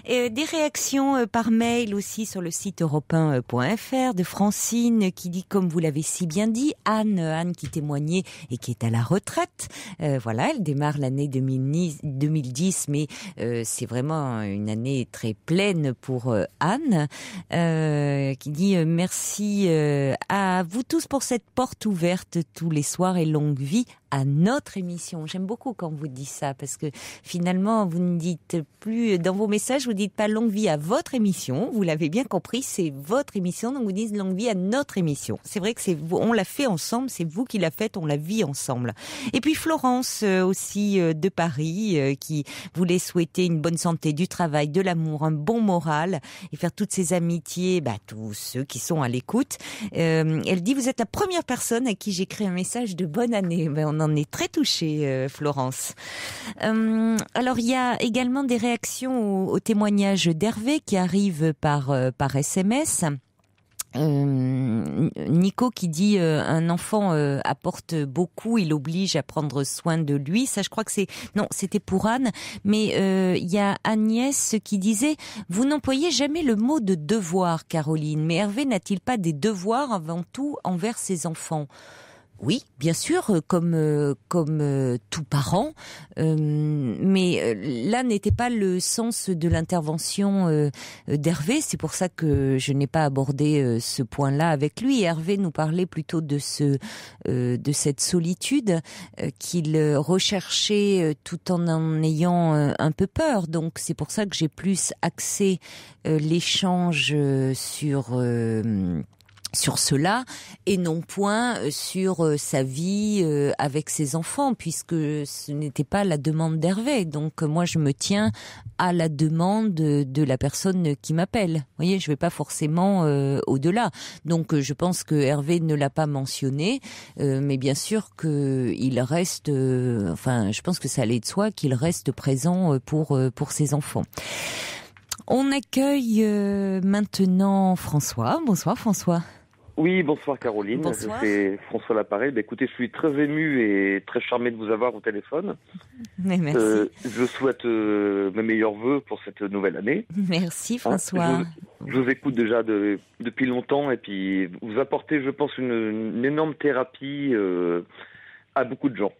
Des réactions par mail aussi sur le site europe1.fr de Francine qui dit, comme vous l'avez si bien dit, Anne qui témoignait et qui est à la retraite. Voilà, elle démarre l'année 2010, mais c'est vraiment une année très pleine pour Anne, qui dit merci à vous tous pour cette porte ouverte tous les soirs et longue vie à notre émission. J'aime beaucoup quand vous dites ça, parce que finalement, vous ne dites plus, dans vos messages, vous dites pas longue vie à votre émission. Vous l'avez bien compris, c'est votre émission, donc vous dites longue vie à notre émission. C'est vrai que on l'a fait ensemble, c'est vous qui l'a fait, on la vit ensemble. Et puis Florence aussi de Paris, qui voulait souhaiter une bonne santé, du travail, de l'amour, un bon moral et faire toutes ces amitiés, tous ceux qui sont à l'écoute. Elle dit, vous êtes la première personne à qui j'écris un message de bonne année. On en est très touchés, Florence. Alors, il y a également des réactions au témoignage d'Hervé qui arrive par SMS. Nico qui dit un enfant apporte beaucoup, il oblige à prendre soin de lui. Ça, je crois que c'était pour Anne, mais il y a Agnès qui disait, vous n'employez jamais le mot de devoir, Caroline, mais Hervé n'a-t-il pas des devoirs avant tout envers ses enfants ? Oui, bien sûr, comme tout parent, mais là n'était pas le sens de l'intervention d'Hervé. C'est pour ça que je n'ai pas abordé ce point-là avec lui. Hervé nous parlait plutôt de cette solitude qu'il recherchait tout en ayant un peu peur. Donc c'est pour ça que j'ai plus axé l'échange sur cela et non point sur sa vie avec ses enfants, puisque ce n'était pas la demande d'Hervé. Donc moi je me tiens à la demande de la personne qui m'appelle. Vous voyez, je vais pas forcément au-delà. Donc je pense que Hervé ne l'a pas mentionné, mais bien sûr que il reste, je pense que ça allait de soi qu'il reste présent pour ses enfants. On accueille maintenant François. Bonsoir François. Oui, bonsoir Caroline. Bonsoir. C'est François l'appareil. Écoutez, je suis très ému et très charmé de vous avoir au téléphone. Mais merci. Je souhaite mes meilleurs vœux pour cette nouvelle année. Merci François. Je vous écoute déjà depuis longtemps et puis vous apportez, je pense, une énorme thérapie à beaucoup de gens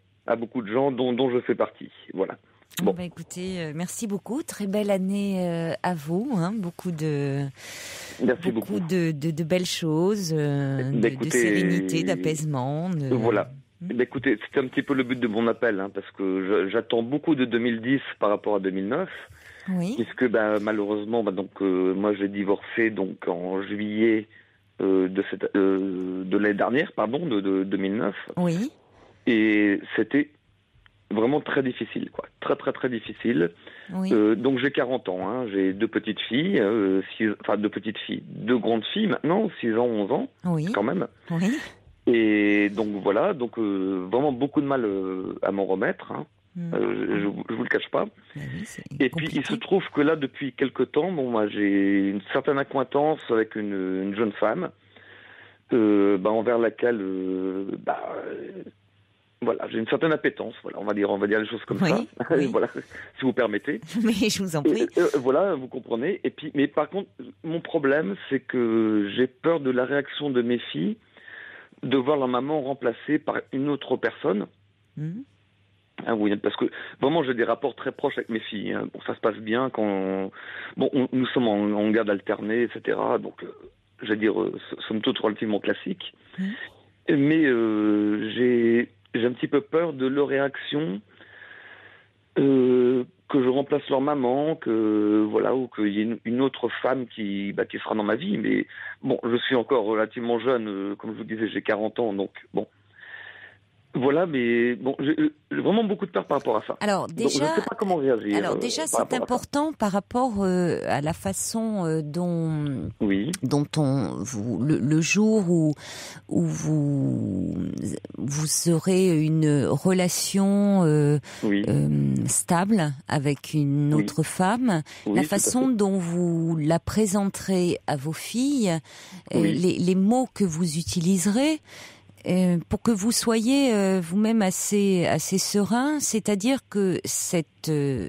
dont je fais partie. Voilà. Bon. Écoutez, merci beaucoup. Très belle année à vous. Beaucoup de belles choses, de sérénité, d'apaisement. Voilà. Écoutez, c'était un petit peu le but de mon appel, parce que j'attends beaucoup de 2010 par rapport à 2009. Oui. Puisque malheureusement, moi j'ai divorcé donc en juillet de l'année dernière, de 2009. Oui. Et c'était vraiment très difficile, quoi. Très, très, très difficile. Oui. Donc j'ai 40 ans, j'ai deux petites filles, deux grandes filles maintenant, 6 ans, 11 ans, oui. Quand même. Oui. Et donc voilà, vraiment beaucoup de mal à m'en remettre, je vous le cache pas. Oui, et puis il se trouve que là, depuis quelque temps, j'ai une certaine accointance avec une jeune femme, envers laquelle, voilà, j'ai une certaine appétence. Voilà, on va dire les choses comme ça. Oui. Voilà, si vous permettez. Mais je vous en prie. Voilà, vous comprenez. Et puis, mais par contre, mon problème, c'est que j'ai peur de la réaction de mes filles, de voir leur maman remplacée par une autre personne. Oui, parce que vraiment j'ai des rapports très proches avec mes filles. Ça se passe bien quand nous sommes en garde alternée, etc. Donc, somme toute relativement classique. Mais j'ai un petit peu peur de leur réaction, que je remplace leur maman, ou qu'il y ait une autre femme qui sera dans ma vie. Mais je suis encore relativement jeune, comme je vous disais, j'ai 40 ans, donc bon. Voilà, mais bon, j'ai vraiment beaucoup de peur par rapport à ça. Alors déjà, donc, je ne sais pas comment réagir. Alors déjà, c'est important par rapport à la façon dont le jour où vous aurez une relation stable avec une autre femme, la façon dont vous la présenterez à vos filles, les mots que vous utiliserez. Pour que vous soyez vous-même assez serein, c'est-à-dire que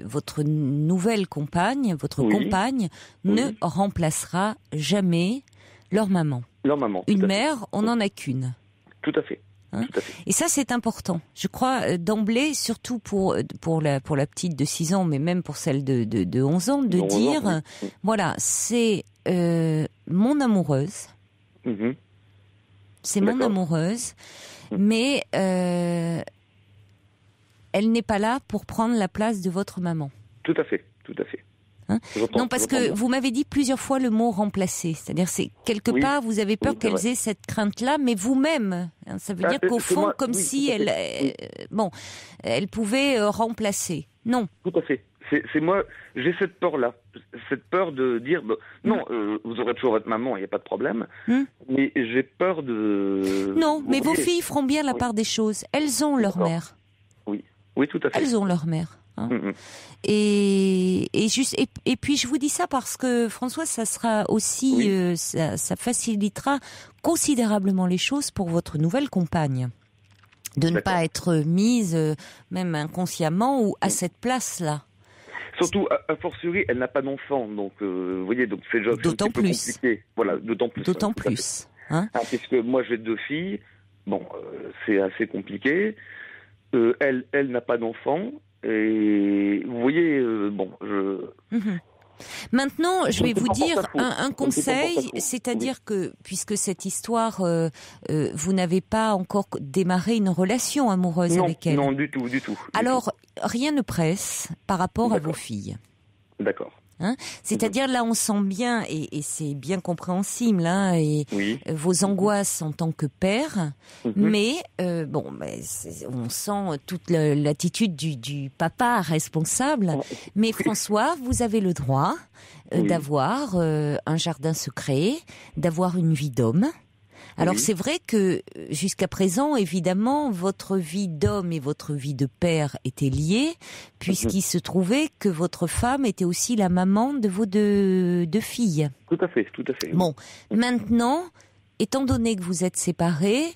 votre nouvelle compagne, compagne, ne remplacera jamais leur maman. Leur maman. Une mère, on n'en a qu'une. Tout à fait. Hein? Tout à fait. Et ça, c'est important. Je crois d'emblée, surtout pour la petite de 6 ans, mais même pour celle de 11 ans, de dire, voilà, c'est mon amoureuse. Mm-hmm. C'est mon amoureuse, mais elle n'est pas là pour prendre la place de votre maman. Tout à fait, tout à fait. Hein? Non, parce que vous m'avez dit plusieurs fois le mot remplacer. C'est-à-dire, c'est quelque part, vous avez peur qu'elles aient cette crainte-là, mais vous-même. Hein, ça veut dire qu'au fond, comme si elle pouvait remplacer. Non. Tout à fait. C'est moi, j'ai cette peur-là. Cette peur de dire, non, vous aurez toujours votre maman, il n'y a pas de problème. Mais j'ai peur de... Non, mais vos filles feront bien la part des choses. Elles ont leur mère. Oui, tout à fait. Elles ont leur mère. Hein. Et puis je vous dis ça parce que François, ça sera aussi, ça facilitera considérablement les choses pour votre nouvelle compagne. De ne pas être mise, même inconsciemment, ou à cette place-là. Surtout, a fortiori, elle n'a pas d'enfant, donc vous voyez, donc c'est déjà d'autant un petit peu plus compliqué. Voilà, d'autant plus. D'autant plus. Hein, puisque moi j'ai 2 filles, c'est assez compliqué. Elle n'a pas d'enfant, et vous voyez, Maintenant, je vais vous dire un conseil, c'est-à-dire que, puisque cette histoire, vous n'avez pas encore démarré une relation amoureuse avec elle. Non, du tout. Alors, rien ne presse par rapport à vos filles. D'accord. Hein, c'est-à-dire là, on sent bien, et c'est bien compréhensible, hein, et vos angoisses en tant que père, mais on sent toute l'attitude du papa responsable. Mais François, vous avez le droit d'avoir un jardin secret, d'avoir une vie d'homme. Alors c'est vrai que jusqu'à présent, évidemment, votre vie d'homme et votre vie de père étaient liées, puisqu'il se trouvait que votre femme était aussi la maman de vos deux filles. Tout à fait. Bon, maintenant, étant donné que vous êtes séparés,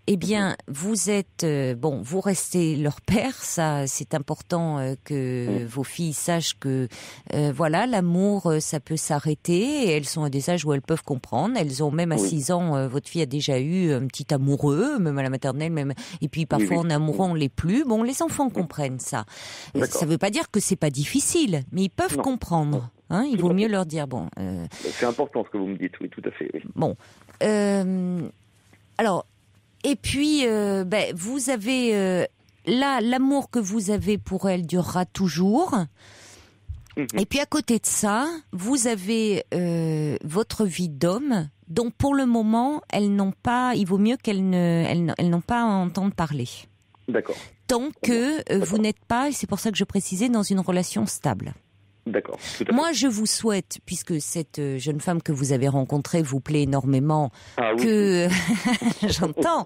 eh bien, vous êtes vous restez leur père, ça c'est important que vos filles sachent que l'amour ça peut s'arrêter, et elles sont à des âges où elles peuvent comprendre. Elles ont même à 6 ans, votre fille a déjà eu un petit amoureux, même à la maternelle, même, et puis parfois on est amoureux, on l'est plus. Bon, les enfants comprennent ça. Ça veut pas dire que c'est pas difficile, mais ils peuvent comprendre. Hein, il vaut mieux leur dire c'est important ce que vous me dites, oui, tout à fait. Oui. Bon, alors. Et puis, vous avez l'amour que vous avez pour elle durera toujours. Et puis à côté de ça, vous avez votre vie d'homme, dont pour le moment, elles n'ont pas. Il vaut mieux elles n'ont pas à entendre parler. D'accord. Tant que vous n'êtes pas, et c'est pour ça que je précisais, dans une relation stable. D'accord. Moi, je vous souhaite, puisque cette jeune femme que vous avez rencontrée vous plaît énormément, que j'entends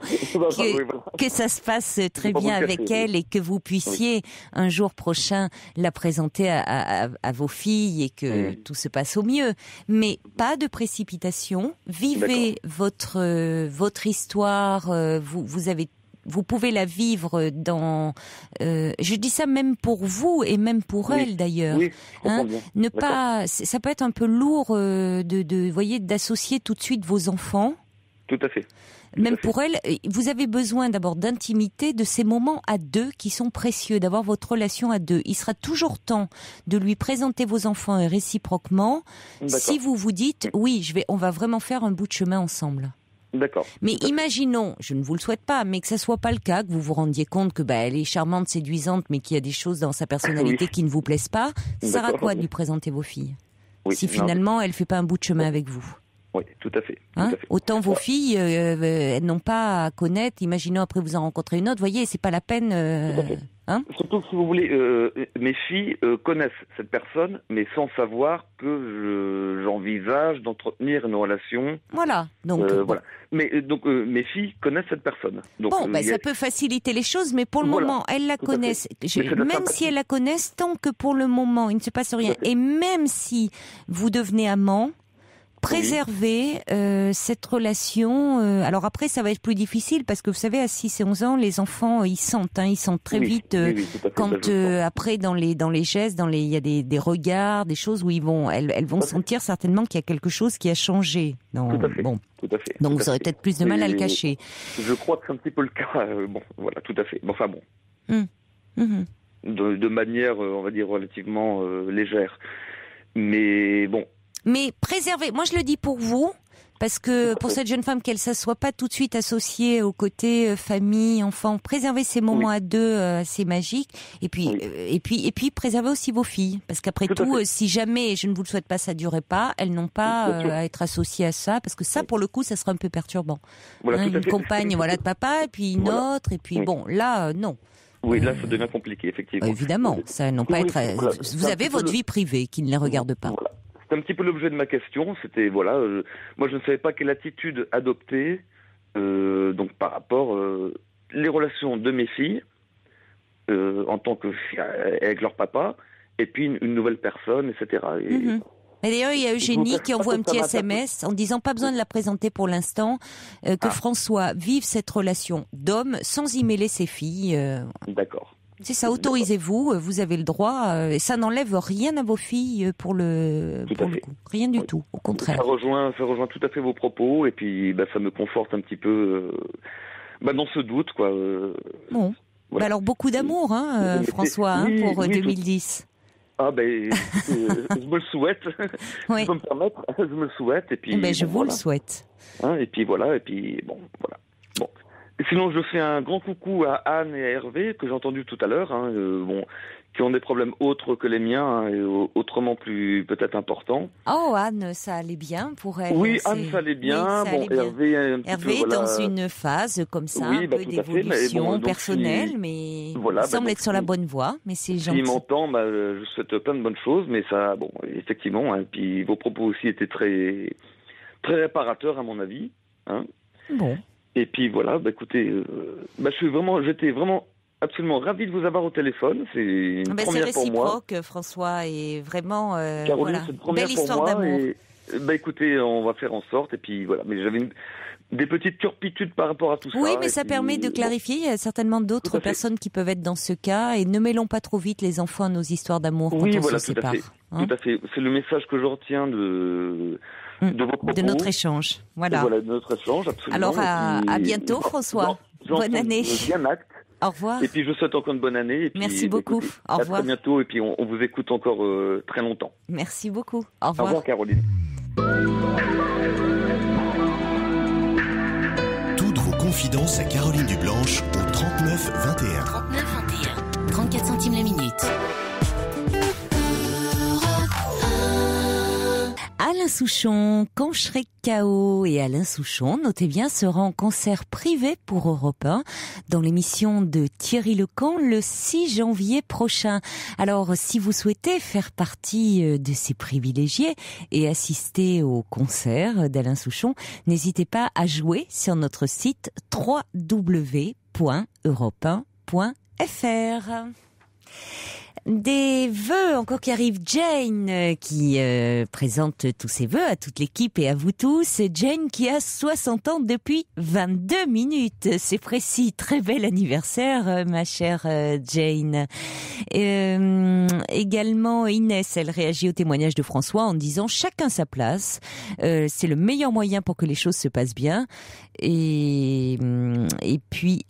que ça se passe très bien avec elle, et que vous puissiez un jour prochain la présenter à vos filles, et que tout se passe au mieux. Mais pas de précipitation. Vivez votre histoire. Vous pouvez la vivre dans. Je dis ça même pour vous et même pour elle d'ailleurs. Oui, ne pas. Ça peut être un peu lourd d'associer tout de suite vos enfants. Tout à fait. Même pour elle, vous avez besoin d'abord d'intimité, de ces moments à deux qui sont précieux, d'avoir votre relation à deux. Il sera toujours temps de lui présenter vos enfants, et réciproquement, si vous vous dites on va vraiment faire un bout de chemin ensemble. D'accord. Mais imaginons, je ne vous le souhaite pas, mais que ça soit pas le cas, que vous vous rendiez compte que elle est charmante, séduisante, mais qu'il y a des choses dans sa personnalité qui ne vous plaisent pas. Ça sert à quoi de lui présenter vos filles si finalement elle fait pas un bout de chemin avec vous? Oui, tout à fait. Hein, autant vos filles, elles n'ont pas à connaître. Imaginons après vous en rencontrez une autre. Vous voyez, c'est pas la peine. Hein, surtout que si vous voulez, mes filles connaissent cette personne, mais sans savoir que j'envisage d'entretenir une relation. Voilà. Donc voilà. Mais donc mes filles connaissent cette personne. Donc, ça peut faciliter les choses, mais pour le moment, elles la connaissent. Même si elles la connaissent, tant que pour le moment il ne se passe rien, et même si vous devenez amant. Préserver cette relation. Alors après, ça va être plus difficile parce que vous savez, à 6 et 11 ans, les enfants, ils sentent très vite quand après dans les gestes, il y a des regards, des choses où elles vont sentir certainement qu'il y a quelque chose qui a changé. Tout à fait. Bon. Tout à fait. Donc vous aurez peut-être plus de mal à le cacher. Je crois que c'est un petit peu le cas. Bon, voilà, tout à fait. Enfin bon. De manière, on va dire, relativement légère. Mais bon. Mais préservez, moi je le dis pour vous, parce que pour cette jeune femme, qu'elle ne soit pas tout de suite associée au côté famille, enfant, préservez ces moments à deux, c'est magique. Et puis préservez aussi vos filles, parce qu'après tout, si jamais, je ne vous le souhaite pas, ça ne durait pas, elles n'ont pas à être associées à ça, parce que ça, pour le coup, ça sera un peu perturbant. Voilà, une compagne, de papa, et puis une autre, et puis bon, là, non. Oui, là, ça devient compliqué, effectivement. Évidemment, ça n'ont pas être. Vous avez votre vie privée qui ne les regarde pas. Voilà. C'est un petit peu l'objet de ma question. C'était moi je ne savais pas quelle attitude adopter donc par rapport les relations de mes filles en tant que avec leur papa et puis une nouvelle personne, etc. Et d'ailleurs, il y a Eugénie qui envoie un petit SMS en disant pas besoin de la présenter pour l'instant, que François vive cette relation d'homme sans y mêler ses filles. D'accord. C'est ça, autorisez-vous, vous avez le droit, et ça n'enlève rien à vos filles pour le coup. Rien du tout, au contraire. Ça rejoint tout à fait vos propos, et puis ça me conforte un petit peu dans ce doute, quoi. Bon, voilà. Alors beaucoup d'amour, François, pour 2010. Ah je me le souhaite, si je peux me permettre, je me le souhaite, et puis... je vous le souhaite. Et puis voilà, et puis bon, voilà. Bon. Sinon, je fais un grand coucou à Anne et à Hervé, que j'ai entendu tout à l'heure, qui ont des problèmes autres que les miens, et autrement plus peut-être importants. Oh, Anne, ça allait bien pour elle. Oui, Anne, ça allait bien. Oui, ça allait bien. Hervé, peu, dans une phase comme ça, un peu d'évolution personnelle, mais il semble être sur la bonne voie, mais c'est gentil. S'il m'entend, je souhaite plein de bonnes choses, mais ça, effectivement, puis vos propos aussi étaient très, très réparateurs, à mon avis. Bon. Et puis voilà, écoutez, j'étais vraiment absolument ravi de vous avoir au téléphone. C'est une première pour moi. C'est réciproque, François, et vraiment, Caroline, c'est une première belle histoire d'amour. Et, écoutez, on va faire en sorte, et puis voilà. Mais j'avais des petites turpitudes par rapport à tout ça. Oui, mais ça permet de clarifier. Il y a certainement d'autres personnes qui peuvent être dans ce cas, et ne mêlons pas trop vite les enfants à nos histoires d'amour quand on se sépare. Tout à fait. C'est le message que je retiens de vos propos. De notre échange. Voilà. De notre échange, absolument. Alors, à bientôt, François. Bonne année. Bien acte. Au revoir. Et puis, je vous souhaite encore une bonne année. Et puis, merci beaucoup. Au revoir. À très bientôt. Et puis, on vous écoute encore très longtemps. Merci beaucoup. Au revoir. Au revoir, Caroline. Toutes vos confidences à Caroline Dublanche au 39 21. 39 21. 34 centimes la minute. Alain Souchon, quand je serai KO, et Alain Souchon, notez bien, sera en concert privé pour Europe 1 dans l'émission de Thierry Lecamp le 6 janvier prochain. Alors, si vous souhaitez faire partie de ces privilégiés et assister au concert d'Alain Souchon, n'hésitez pas à jouer sur notre site www.europe1.fr. Des vœux encore qui arrivent. Jane qui présente tous ses vœux à toute l'équipe et à vous tous. Jane qui a 60 ans depuis 22 minutes. C'est précis. Très bel anniversaire, ma chère Jane. Également Inès, elle réagit au témoignage de François en disant chacun sa place. C'est le meilleur moyen pour que les choses se passent bien. Et puis,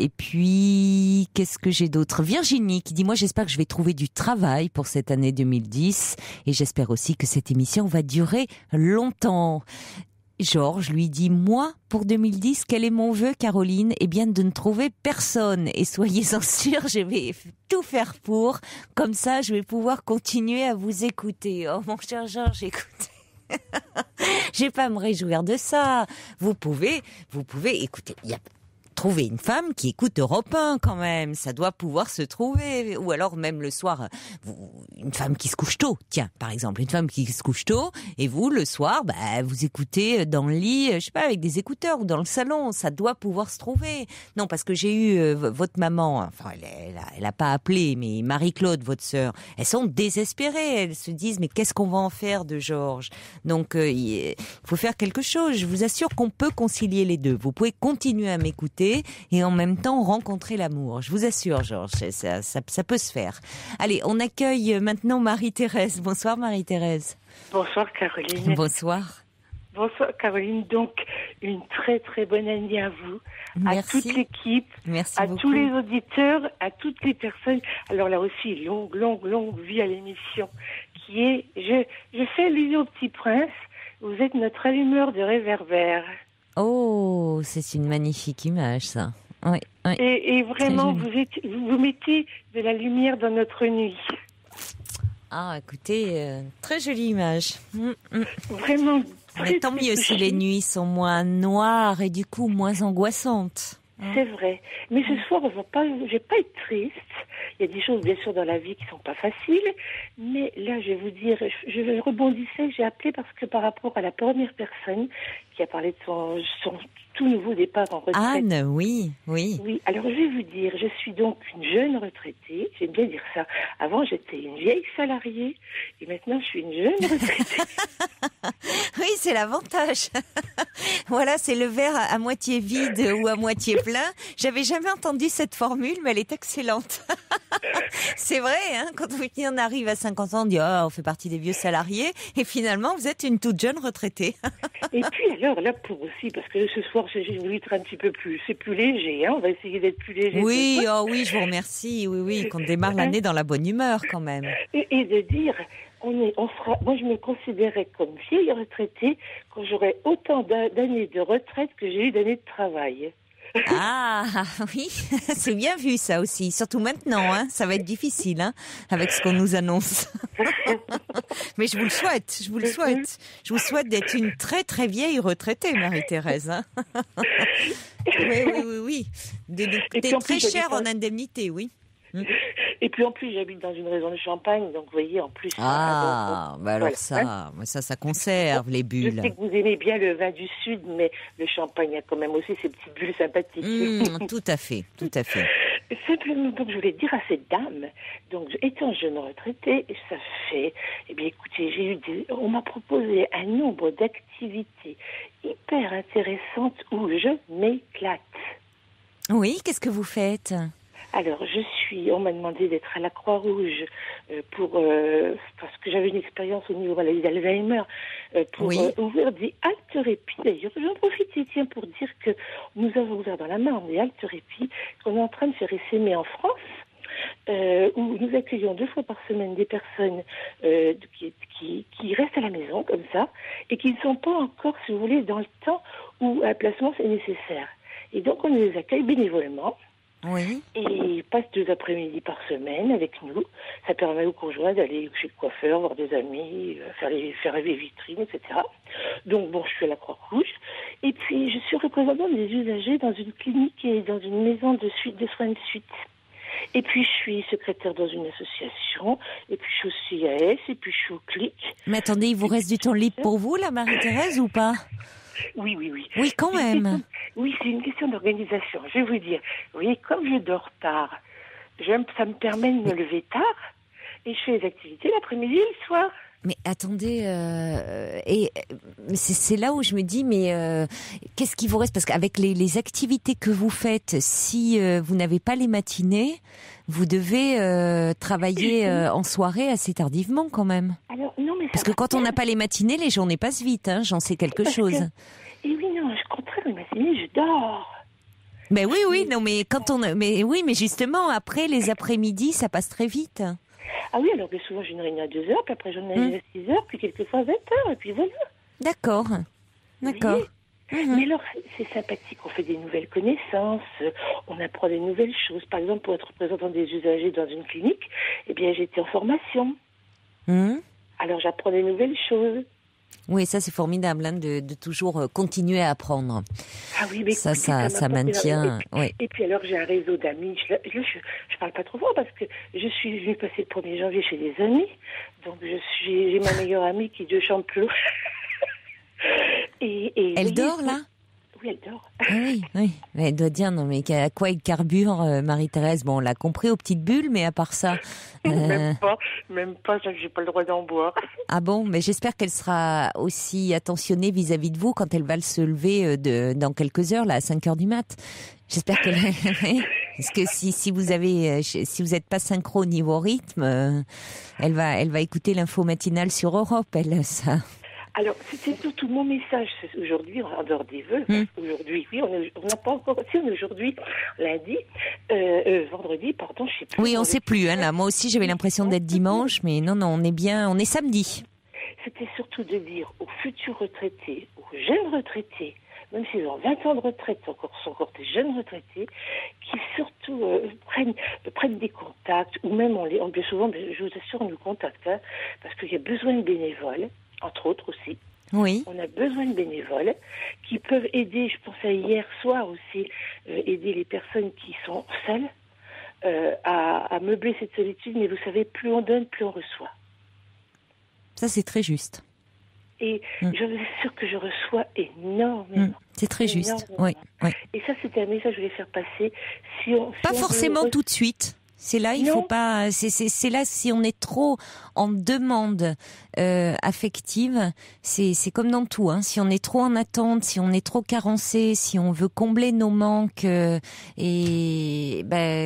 qu'est-ce que j'ai d'autre? Virginie qui dit moi j'espère que je vais trouver du travail pour cette année 2010 et j'espère aussi que cette émission va durer longtemps. Georges lui dit moi pour 2010 quel est mon vœu Caroline? Eh bien de ne trouver personne et soyez-en sûrs je vais tout faire pour, comme ça je vais pouvoir continuer à vous écouter. Oh mon cher Georges, écoutez. J'ai pas à me réjouir de ça. Vous pouvez, écoutez, trouver une femme qui écoute Europe 1 quand même, ça doit pouvoir se trouver. Ou alors même le soir, une femme qui se couche tôt, tiens, par exemple, une femme qui se couche tôt, et vous, le soir, vous écoutez dans le lit, je sais pas, avec des écouteurs ou dans le salon, ça doit pouvoir se trouver. Non, parce que j'ai eu votre maman, enfin, elle a pas appelé, mais Marie-Claude, votre sœur, elles sont désespérées, elles se disent, mais qu'est-ce qu'on va en faire de Georges? Donc, il faut faire quelque chose. Je vous assure qu'on peut concilier les deux. Vous pouvez continuer à m'écouter et en même temps rencontrer l'amour. Je vous assure, Georges, ça peut se faire. Allez, on accueille maintenant Marie-Thérèse. Bonsoir Marie-Thérèse. Bonsoir Caroline. Bonsoir. Bonsoir Caroline. Donc, une très très bonne année à vous, Merci. à toute l'équipe, Merci à beaucoup. tous les auditeurs, à toutes les personnes. Alors là aussi, longue vie à l'émission qui est, je fais allusion au Petit Prince, vous êtes notre allumeur de réverbère. Oh, c'est une magnifique image, ça. Oui, oui. Et vraiment, vous mettez de la lumière dans notre nuit. Ah, écoutez, très jolie image. Vraiment. Mais tant mieux si les nuits sont moins noires et du coup moins angoissantes. C'est vrai. Mais ce soir, je vais pas être triste. Il y a des choses, bien sûr, dans la vie qui sont pas faciles. Mais là, je vais vous dire, je rebondissais, j'ai appelé parce que par rapport à la première personne qui a parlé de son tout nouveau départ en retraite. Anne, oui. Oui, alors je vais vous dire, je suis donc une jeune retraitée. J'aime bien dire ça. Avant, j'étais une vieille salariée et maintenant, je suis une jeune retraitée. Oui, c'est l'avantage. Voilà, c'est le verre à moitié vide ou à moitié plein. J'avais jamais entendu cette formule, mais elle est excellente. C'est vrai, hein, quand on arrive à 50 ans, on dit « Oh, on fait partie des vieux salariés » et finalement, vous êtes une toute jeune retraitée. Et puis alors, là, pour aussi, parce que ce soir, j'ai voulu être un petit peu plus léger, hein, on va essayer d'être plus léger. Oui, oui, je vous remercie. Oui, qu'on démarre l'année dans la bonne humeur quand même. Et de dire, moi je me considérais comme vieille retraitée quand j'aurais autant d'années de retraite que j'ai eu d'années de travail. Ah oui, c'est bien vu ça aussi, surtout maintenant, hein. Ça va être difficile, hein, avec ce qu'on nous annonce. Mais je vous le souhaite. Je vous souhaite d'être une très très vieille retraitée, Marie-Thérèse. Hein. Oui. D'être très chère en indemnité, oui. Et puis en plus, j'habite dans une région de Champagne, donc vous voyez, en plus... alors voilà. ça conserve les bulles. Je sais que vous aimez bien le vin du Sud, mais le Champagne a quand même aussi ses petites bulles sympathiques. Tout à fait. Simplement, donc, je voulais dire à cette dame, donc, étant jeune retraitée, ça fait... Eh bien, écoutez, on m'a proposé un nombre d'activités hyper intéressantes où je m'éclate. Oui, qu'est-ce que vous faites ? Alors, on m'a demandé d'être à la Croix-Rouge parce que j'avais une expérience au niveau de la maladie d'Alzheimer pour ouvrir des haltérépie. D'ailleurs, j'en profite, tiens, pour dire que nous avons ouvert dans la Marne des haltérépie qu'on est en train de faire essaimer en France, où nous accueillons 2 fois par semaine des personnes qui restent à la maison, comme ça, et qui ne sont pas encore, si vous voulez, dans le temps où un placement c'est nécessaire. Et donc, on les accueille bénévolement. Oui. Et ils passent 2 après-midi par semaine avec nous. Ça permet aux conjoints d'aller chez le coiffeur, voir des amis, faire les vitrines, etc. Donc bon, je suis à la Croix-Rouge. Et puis, je suis représentante des usagers dans une clinique et dans une maison de soins de suite. Et puis, je suis secrétaire dans une association. Et puis, je suis au CIAS. Et puis, je suis au CLIC. Mais attendez, il vous reste du temps libre pour vous, là, Marie-Thérèse, ou pas ? Oui. Oui, quand même. Oui, c'est une question d'organisation. Je vais vous dire, vous voyez, comme je dors tard, ça me permet de me lever tard et je fais les activités l'après-midi et le soir. Mais attendez, c'est là où je me dis, mais qu'est-ce qui vous reste ? Parce qu'avec les activités que vous faites, si vous n'avez pas les matinées, vous devez travailler en soirée assez tardivement quand même. Alors, non, mais parce que quand on n'a pas les matinées, les journées passent vite, hein, j'en sais quelque chose. Et oui, non, au contraire, les matinées, je dors. Mais oui, non, mais mais justement, après les après-midi, ça passe très vite. Ah oui, alors que souvent j'ai une réunion à 2h, puis après j'en ai une à 6h, puis quelquefois à 20h, et puis voilà. D'accord. Mais alors, c'est sympathique, on fait des nouvelles connaissances, on apprend des nouvelles choses. Par exemple, pour être représentant des usagers dans une clinique, eh bien j'étais en formation. Alors j'apprends des nouvelles choses. Oui, ça c'est formidable de toujours continuer à apprendre. Ah oui, mais ça maintient. Et puis alors j'ai un réseau d'amis. Je parle pas trop fort parce que je suis venue passer le 1er janvier chez des amis. Donc j'ai ma meilleure amie qui est de Champlot. Elle dort là? Oui, elle dort. Oui. Elle doit dire, non mais à quoi elle carbure, Marie-Thérèse? Bon, on l'a compris aux petites bulles, mais à part ça... Même pas, j'ai pas le droit d'en boire. Ah bon? Mais j'espère qu'elle sera aussi attentionnée vis-à-vis de vous quand elle va se lever dans quelques heures, là, à 5h du mat. J'espère qu'elle... Parce que si vous êtes pas synchro au niveau rythme, elle va écouter l'info matinale sur Europe, ça... Alors, c'était tout mon message aujourd'hui, en dehors des vœux. Aujourd'hui, oui, on n'a pas encore... Si, on est aujourd'hui, vendredi, pardon, je sais plus. Oui, on ne sait plus, là. Moi aussi, j'avais l'impression d'être dimanche, mais non, on est samedi. C'était surtout de dire aux futurs retraités, aux jeunes retraités, même s'ils ont 20 ans de retraite, sont encore des jeunes retraités, qui surtout prennent des contacts, ou même bien souvent, je vous assure, on nous contacte, parce qu'il y a besoin de bénévoles, entre autres aussi. Oui. On a besoin de bénévoles qui peuvent aider, je pense à hier soir aussi, aider les personnes qui sont seules à meubler cette solitude. Mais vous savez, plus on donne, plus on reçoit. Ça, c'est très juste. Et je vous assure que je reçois énormément. C'est très juste, oui. Et ça, c'était un message que je voulais faire passer. Pas forcément tout de suite. C'est là, il faut pas. C'est là, si on est trop en demande affective, c'est comme dans tout. Si on est trop en attente, si on est trop carencé, si on veut combler nos manques,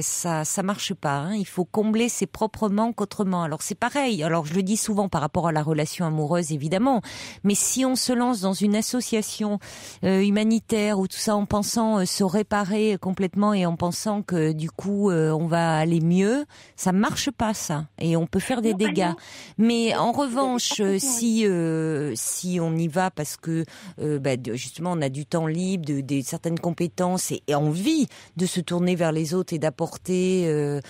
ça marche pas. Il faut combler ses propres manques autrement. Alors c'est pareil. Alors je le dis souvent par rapport à la relation amoureuse, évidemment. Mais si on se lance dans une association humanitaire ou tout ça en pensant se réparer complètement et en pensant que du coup on va aller mieux, ça marche pas ça, et on peut faire des dégâts. Mais en revanche, si on y va parce que justement on a du temps libre, certaines compétences et envie de se tourner vers les autres et d'apporter,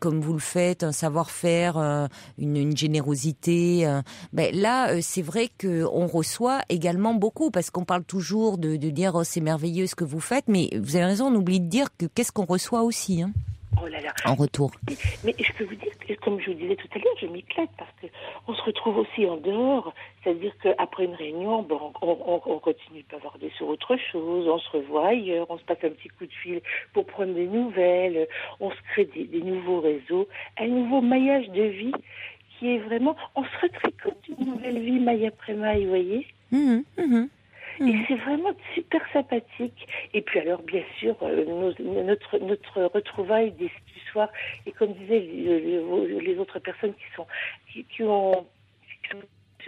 comme vous le faites, un savoir-faire, une générosité, là c'est vrai que on reçoit également beaucoup, parce qu'on parle toujours de dire c'est merveilleux ce que vous faites, mais vous avez raison, on oublie de dire que qu'est-ce qu'on reçoit aussi. Oh là là. En retour. Mais je peux vous dire que, comme je vous disais tout à l'heure, je m'éclate parce que on se retrouve aussi en dehors. C'est-à-dire qu'après une réunion, on continue de bavarder sur autre chose, on se revoit ailleurs, on se passe un petit coup de fil pour prendre des nouvelles, on se crée des nouveaux réseaux, un nouveau maillage de vie qui est vraiment... On se retricote une nouvelle vie maille après maille, vous voyez. Et c'est vraiment super sympathique. Et puis alors, bien sûr, notre retrouvaille du soir, et comme disaient les autres personnes qui ont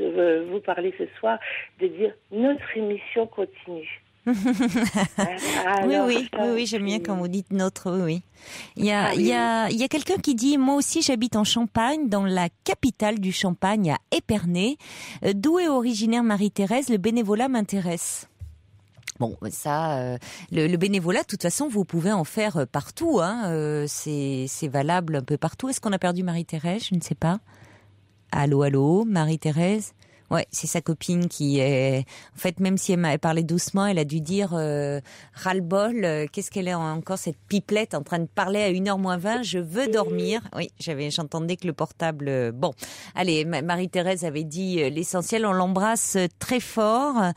vous parler ce soir, de dire notre émission continue. Oui, j'aime bien quand vous dites notre, oui. Il y a quelqu'un qui dit, moi aussi j'habite en Champagne, dans la capitale du Champagne, à Épernay. D'où est originaire Marie-Thérèse, le bénévolat m'intéresse. Bon, ça, le bénévolat, de toute façon, vous pouvez en faire partout, c'est valable un peu partout. Est-ce qu'on a perdu Marie-Thérèse? Je ne sais pas. Allô, Marie-Thérèse? Ouais, c'est sa copine qui est... En fait, même si elle parlait doucement, elle a dû dire ras-le-bol, qu'est-ce qu'elle est encore, cette pipelette en train de parler à 1h moins 20, je veux dormir. Oui, j'entendais que le portable... Bon, allez, Marie-Thérèse avait dit l'essentiel, on l'embrasse très fort.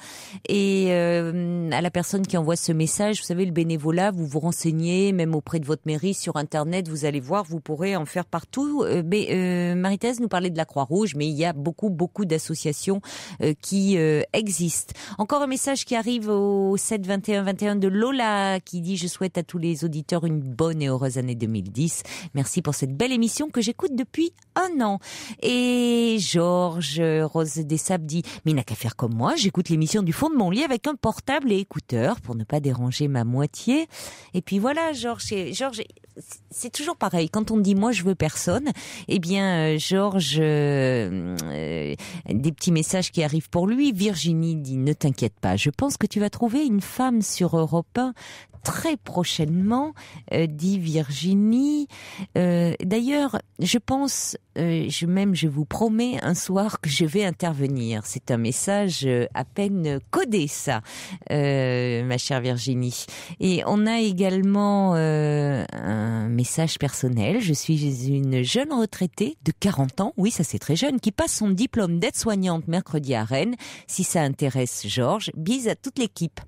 Et à la personne qui envoie ce message, vous savez, le bénévolat, vous vous renseignez, même auprès de votre mairie, sur Internet, vous allez voir, vous pourrez en faire partout. Marie-Thérèse nous parlait de la Croix-Rouge, mais il y a beaucoup d'associations qui existent. Encore un message qui arrive au 7 21 21 de Lola qui dit: je souhaite à tous les auditeurs une bonne et heureuse année 2010. Merci pour cette belle émission que j'écoute depuis 1 an. Et Georges Rose des Sables dit: mais il n'a qu'à faire comme moi, j'écoute l'émission du fond de mon lit avec un portable et écouteurs pour ne pas déranger ma moitié. Et puis voilà, Georges, c'est toujours pareil. Quand on dit moi je veux personne, eh bien Georges, des petits messages qui arrivent pour lui. Virginie dit: ne t'inquiète pas, je pense que tu vas trouver une femme sur Europe 1 très prochainement, dit Virginie. D'ailleurs, je pense, je vous promets un soir que je vais intervenir. C'est un message à peine codé, ça, ma chère Virginie. Et on a également un message personnel. Je suis une jeune retraitée de 40 ans, oui, ça c'est très jeune, qui passe son diplôme d'aide-soignante mercredi à Rennes. Si ça intéresse Georges, bise à toute l'équipe.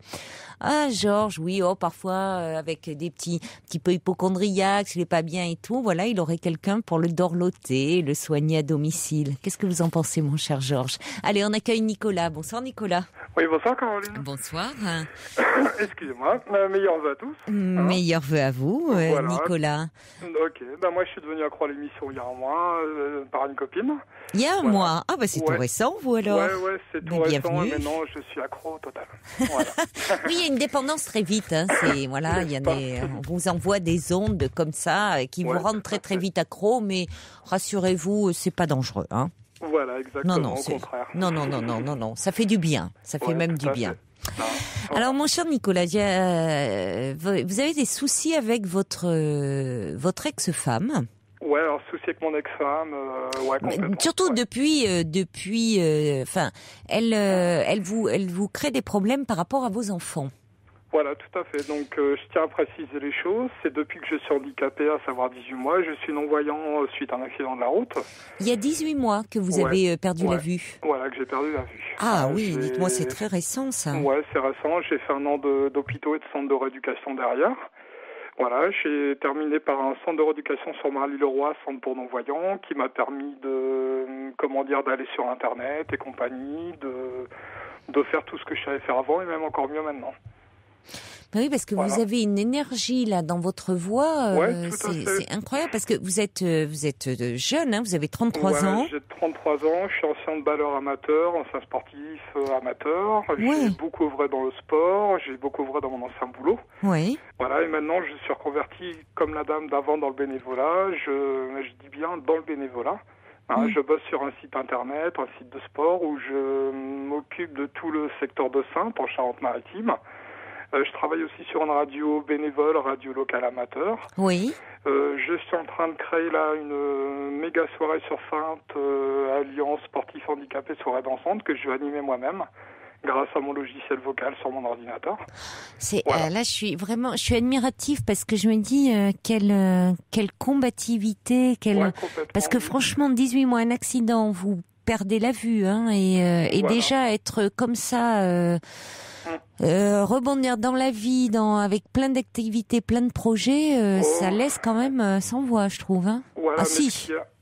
Ah, Georges, oui, parfois avec des petits peu hypocondriaques, s'il est pas bien et tout, voilà, il aurait quelqu'un pour le dorloter, le soigner à domicile. Qu'est-ce que vous en pensez, mon cher Georges? Allez, on accueille Nicolas. Bonsoir, Nicolas. Oui, bonsoir, Caroline. Bonsoir. Excusez-moi, meilleurs vœux à tous. Meilleurs vœux à vous, voilà. Nicolas. Ok, moi je suis devenu accro à l'émission il y a un mois par une copine. Il y a un mois? Ah bah c'est tout récent, vous alors? Ouais, c'est tout récent, et maintenant je suis accro au total. Voilà. Oui, il y a une dépendance très vite, hein. C'est, voilà, il y a on vous envoie des ondes comme ça qui vous rendent très très vite accro, mais rassurez-vous, c'est pas dangereux, hein. Voilà, exactement, non, au contraire. Non, ça fait du bien, ça fait même du bien. Alors, mon cher Nicolas, vous avez des soucis avec votre ex-femme? Ouais, alors souci avec mon ex-femme, complètement. Surtout depuis, elle vous crée des problèmes par rapport à vos enfants. Voilà, tout à fait. Donc, je tiens à préciser les choses. C'est depuis que je suis handicapé, à savoir 18 mois. Je suis non-voyant suite à un accident de la route. Il y a 18 mois que vous avez perdu la vue. Voilà, que j'ai perdu la vue. Ah oui, dites-moi, c'est très récent, ça. Ouais, c'est récent. J'ai fait un an d'hôpitaux et de centres de rééducation derrière. Voilà, j'ai terminé par un centre de rééducation sur Marly-le-Roi, centre pour non-voyants, qui m'a permis d'aller sur Internet et compagnie, de faire tout ce que je savais faire avant et même encore mieux maintenant. Oui, parce que vous avez une énergie là dans votre voix, c'est incroyable parce que vous êtes jeune, hein, vous avez 33 ans. J'ai 33 ans, je suis ancien handballeur amateur, ancien sportif amateur. J'ai beaucoup œuvré dans le sport, j'ai beaucoup œuvré dans mon ancien boulot. Oui. Voilà, et maintenant je suis reconverti comme la dame d'avant dans le bénévolat. Je dis bien dans le bénévolat. Je bosse sur un site internet, un site de sport où je m'occupe de tout le secteur de Saintes en Charente-Maritime. Je travaille aussi sur une radio bénévole, radio locale amateur. Oui. Je suis en train de créer là une méga soirée sur Saintes, Alliance Sportif Handicapé Soirée Dansante, que je vais animer moi-même, grâce à mon logiciel vocal sur mon ordinateur. Là, je suis admirative parce que je me dis quelle combativité, parce que franchement, 18 mois, un accident, vous perdez la vue, hein, et déjà être comme ça. Rebondir dans la vie, avec plein d'activités, plein de projets, ça laisse quand même sans voix, je trouve. Hein.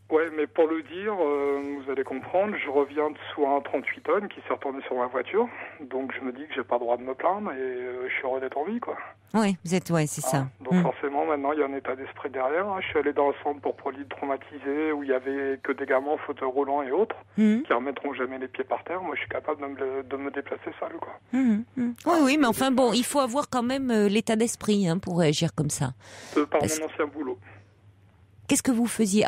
Voilà, mais pour le dire, vous allez comprendre, je reviens de soit un 38 tonnes qui s'est retourné sur ma voiture, donc je me dis que j'ai pas le droit de me plaindre et je suis heureux d'être en vie, quoi. Oui, c'est ça. Donc forcément, maintenant, il y a un état d'esprit derrière. Je suis allé dans un centre pour produits traumatisés où il y avait que des gamins en fauteuil roulant et autres qui remettront jamais les pieds par terre. Moi, je suis capable de me déplacer seul, quoi. Oui, mais enfin bon, il faut avoir quand même l'état d'esprit pour réagir comme ça. Par mon ancien boulot. Qu'est-ce que vous faisiez?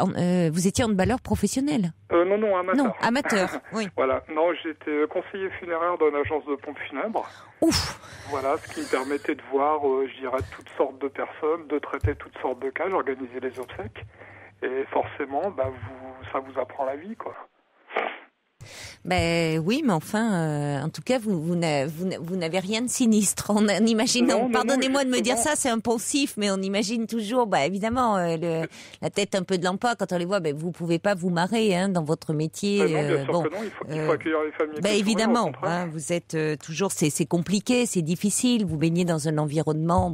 Vous étiez handballeur professionnel? Non, amateur. Non, amateur, oui. Voilà, non, j'étais conseiller funéraire dans une agence de pompes funèbres. Ouf. Voilà, ce qui me permettait de voir, toutes sortes de personnes, de traiter toutes sortes de cas, d'organiser les obsèques. Et forcément, ça vous apprend la vie, quoi. Ben oui, mais enfin, en tout cas, vous n'avez rien de sinistre. On imagine, pardonnez-moi de me dire ça, c'est impulsif, mais on imagine toujours, évidemment, la tête un peu de l'emploi quand on les voit. Vous pouvez pas vous marrer dans votre métier. Non, bien sûr que non, il faut accueillir les familles. Évidemment, vous êtes toujours, c'est compliqué, c'est difficile. Vous baignez dans un environnement,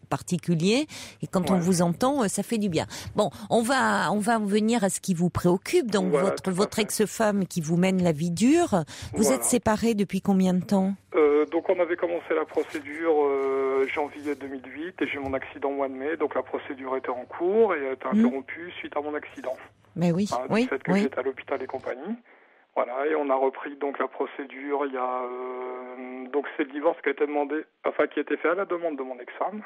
particulier, et quand on vous entend, ça fait du bien. Bon, on va en venir à ce qui vous préoccupe. Donc votre ex-femme qui vous mène la vie dure. Vous êtes séparés depuis combien de temps? Donc on avait commencé la procédure janvier 2008 et j'ai eu mon accident au mois de mai. Donc la procédure était en cours et a été interrompue suite à mon accident. Mais oui, du fait que j'étais à l'hôpital et compagnie. Voilà, et on a repris donc la procédure. Il y a donc c'est le divorce qui a été demandé, qui a été fait à la demande de mon ex-femme.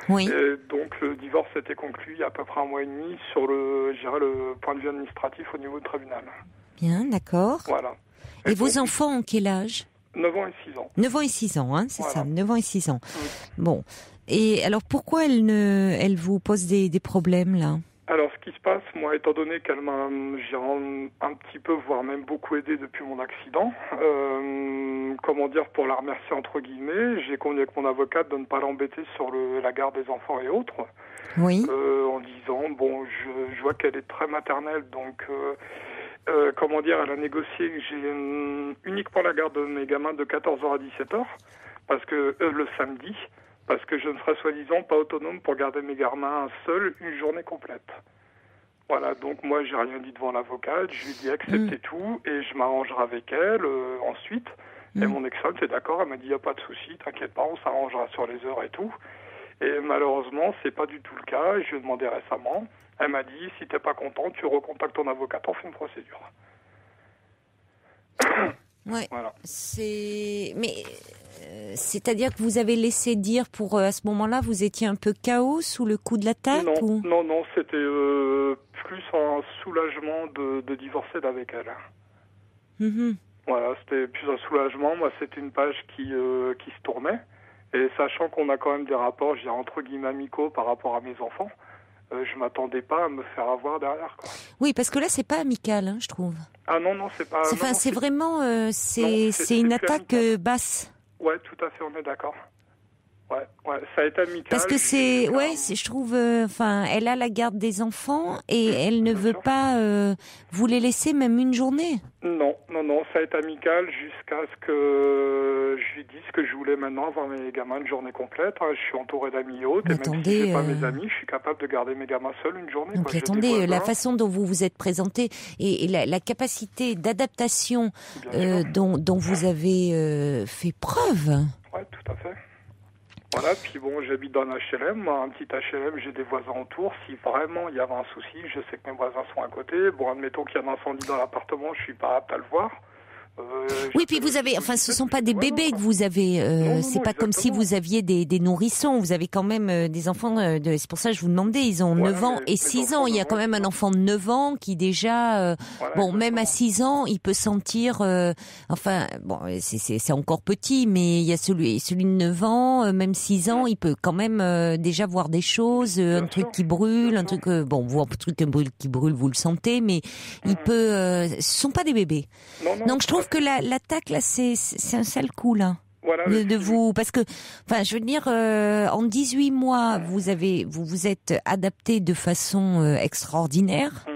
Oui. Et donc le divorce a été conclu il y a à peu près un mois et demi sur le point de vue administratif au niveau du tribunal. Bien, d'accord. Voilà. Et vos enfants ont quel âge? 9 ans et 6 ans. 9 ans et 6 ans, hein, c'est ça, 9 ans et 6 ans. Bon. Et alors, pourquoi elle vous pose des problèmes, là ? Alors, ce qui se passe, moi, étant donné qu'elle m'a, un petit peu, voire même beaucoup aidé depuis mon accident, comment dire, pour la remercier entre guillemets, j'ai convenu avec mon avocate de ne pas l'embêter sur la garde des enfants et autres. Oui. En disant, bon, je vois qu'elle est très maternelle, donc, comment dire, elle a négocié que j'ai uniquement la garde de mes gamins de 14h à 17h, parce que le samedi. Parce que je ne serais soi-disant pas autonome pour garder mes gamins seuls une journée complète. Voilà, donc moi j'ai rien dit devant l'avocate, je lui ai dit acceptez tout et je m'arrangerai avec elle ensuite. Et mon ex-femme c'est d'accord, elle m'a dit il n'y a pas de souci, t'inquiète pas, on s'arrangera sur les heures et tout. Et malheureusement c'est pas du tout le cas, je lui ai demandé récemment, elle m'a dit si t'es pas content, tu recontactes ton avocate, on fait une procédure. Ouais, voilà. C'est-à-dire que vous avez laissé dire à ce moment-là, vous étiez un peu KO sous le coup de l'attaque Non, c'était plus un soulagement de divorcer d'avec elle. Voilà, c'était plus un soulagement. Moi, c'était une page qui se tournait. Et sachant qu'on a quand même des rapports, je dirais entre guillemets amicaux par rapport à mes enfants, je m'attendais pas à me faire avoir derrière, quoi. Oui, parce que là, c'est pas amical, hein, je trouve. Ah non, c'est pas... c'est vraiment... c'est une attaque basse. Ouais, tout à fait, on est d'accord. Ouais, ça a été amical. Parce que je trouve, elle a la garde des enfants et elle ne veut pas vous les laisser même une journée. Non, ça a été amical jusqu'à ce que je lui dise que je voulais maintenant avoir mes gamins une journée complète. Je suis entouré d'amis et autres, et même si j'ai pas mes amis, je suis capable de garder mes gamins seuls une journée. Donc attendez, la façon dont vous vous êtes présenté et la capacité d'adaptation dont vous avez fait preuve. Ouais, tout à fait. Voilà, puis bon, j'habite dans un HLM, un petit HLM, j'ai des voisins autour. Si vraiment il y avait un souci, je sais que mes voisins sont à côté. Bon, admettons qu'il y a un incendie dans l'appartement, je suis pas apte à le voir. Oui, puis vous avez, ce sont pas des bébés que vous avez. C'est pas comme si vous aviviez des nourrissons. Vous avez quand même des enfants. C'est pour ça que je vous demandais. Ils ont 9 ans et 6 ans. Il y a quand même un enfant de 9 ans qui déjà, même à 6 ans, il peut sentir. C'est encore petit, mais il y a celui de 9 ans, même 6 ans, il peut quand même déjà voir des choses, un truc qui brûle, un truc. Voir un truc qui brûle, vous le sentez, mais il peut. Ce sont pas des bébés. Donc je trouve que l'attaque là, c'est un sale coup là. Voilà, de vous, parce que, je veux dire, en 18 mois, vous vous êtes adapté de façon extraordinaire.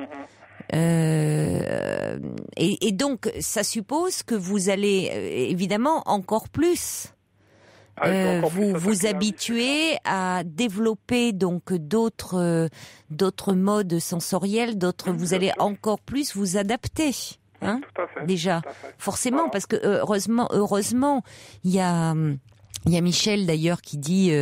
Et donc, ça suppose que vous allez évidemment encore plus vous habituer à développer donc d'autres modes sensoriels, vous allez encore plus vous adapter. Hein, tout à fait, déjà, forcément, parce que heureusement, il y a Michel d'ailleurs qui dit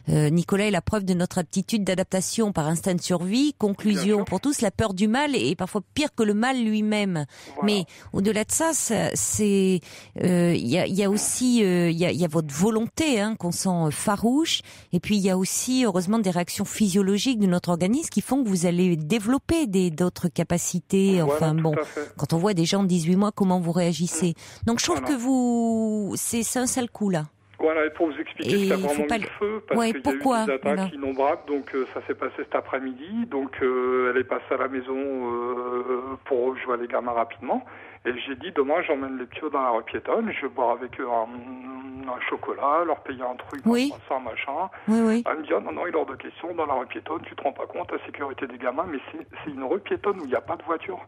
Nicolas est la preuve de notre aptitude d'adaptation par instinct de survie. Conclusion pour tous, la peur du mal est parfois pire que le mal lui-même. Voilà. Mais au-delà de ça, c'est il y a aussi il y a votre volonté qu'on sent farouche, et puis il y a aussi heureusement des réactions physiologiques de notre organisme qui font que vous allez développer d'autres capacités. Voilà, quand on voit des gens de 18 mois, comment vous réagissez. Donc je trouve que c'est un sale coup là. Voilà, et pour vous expliquer, qu'il y a vraiment eu le feu, parce qu'il y a eu des attaques innombrables, donc ça s'est passé cet après-midi, donc elle est passée à la maison pour jouer à les gamins rapidement, et j'ai dit demain j'emmène les piots dans la rue piétonne, je vais boire avec eux un chocolat, leur payer un truc, un machin. Oui. Elle me dit non, il est hors de question, dans la rue piétonne, tu te rends pas compte, la sécurité des gamins, mais c'est une rue piétonne où il n'y a pas de voiture.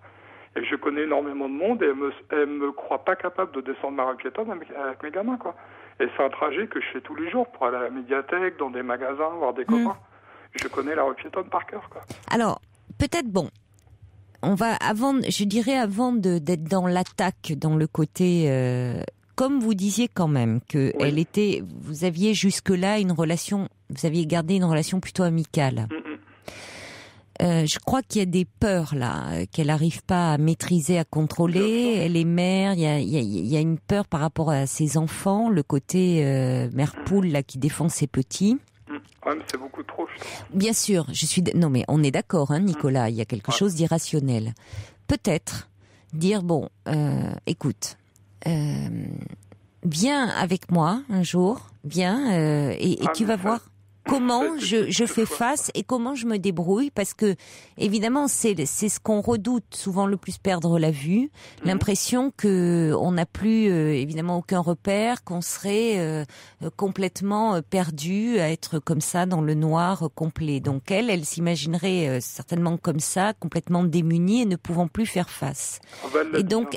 Et je connais énormément de monde, et elle me croit pas capable de descendre ma rue piétonne avec mes gamins, quoi. Et c'est un trajet que je fais tous les jours pour aller à la médiathèque, dans des magasins, voir des copains. Je connais la rue piétonne par cœur, quoi. Alors, peut-être, on va, avant d'être dans l'attaque, dans le côté, comme vous disiez quand même, que vous aviez jusque-là vous aviez gardé une relation plutôt amicale. Je crois qu'il y a des peurs là qu'elle n'arrive pas à maîtriser, à contrôler. Elle est mère, il y a une peur par rapport à ses enfants, le côté mère poule là qui défend ses petits. Ouais, mais c'est beaucoup trop. Bien sûr, non mais on est d'accord, Nicolas. Il y a quelque chose d'irrationnel. Peut-être dire écoute. viens avec moi un jour, viens, et tu vas voir comment je fais face et comment je me débrouille, parce que évidemment c'est ce qu'on redoute souvent le plus, perdre la vue, l'impression que on n'a plus évidemment aucun repère, qu'on serait complètement perdu à être comme ça dans le noir complet. Donc elle s'imaginerait certainement comme ça, complètement démunie et ne pouvant plus faire face. Et donc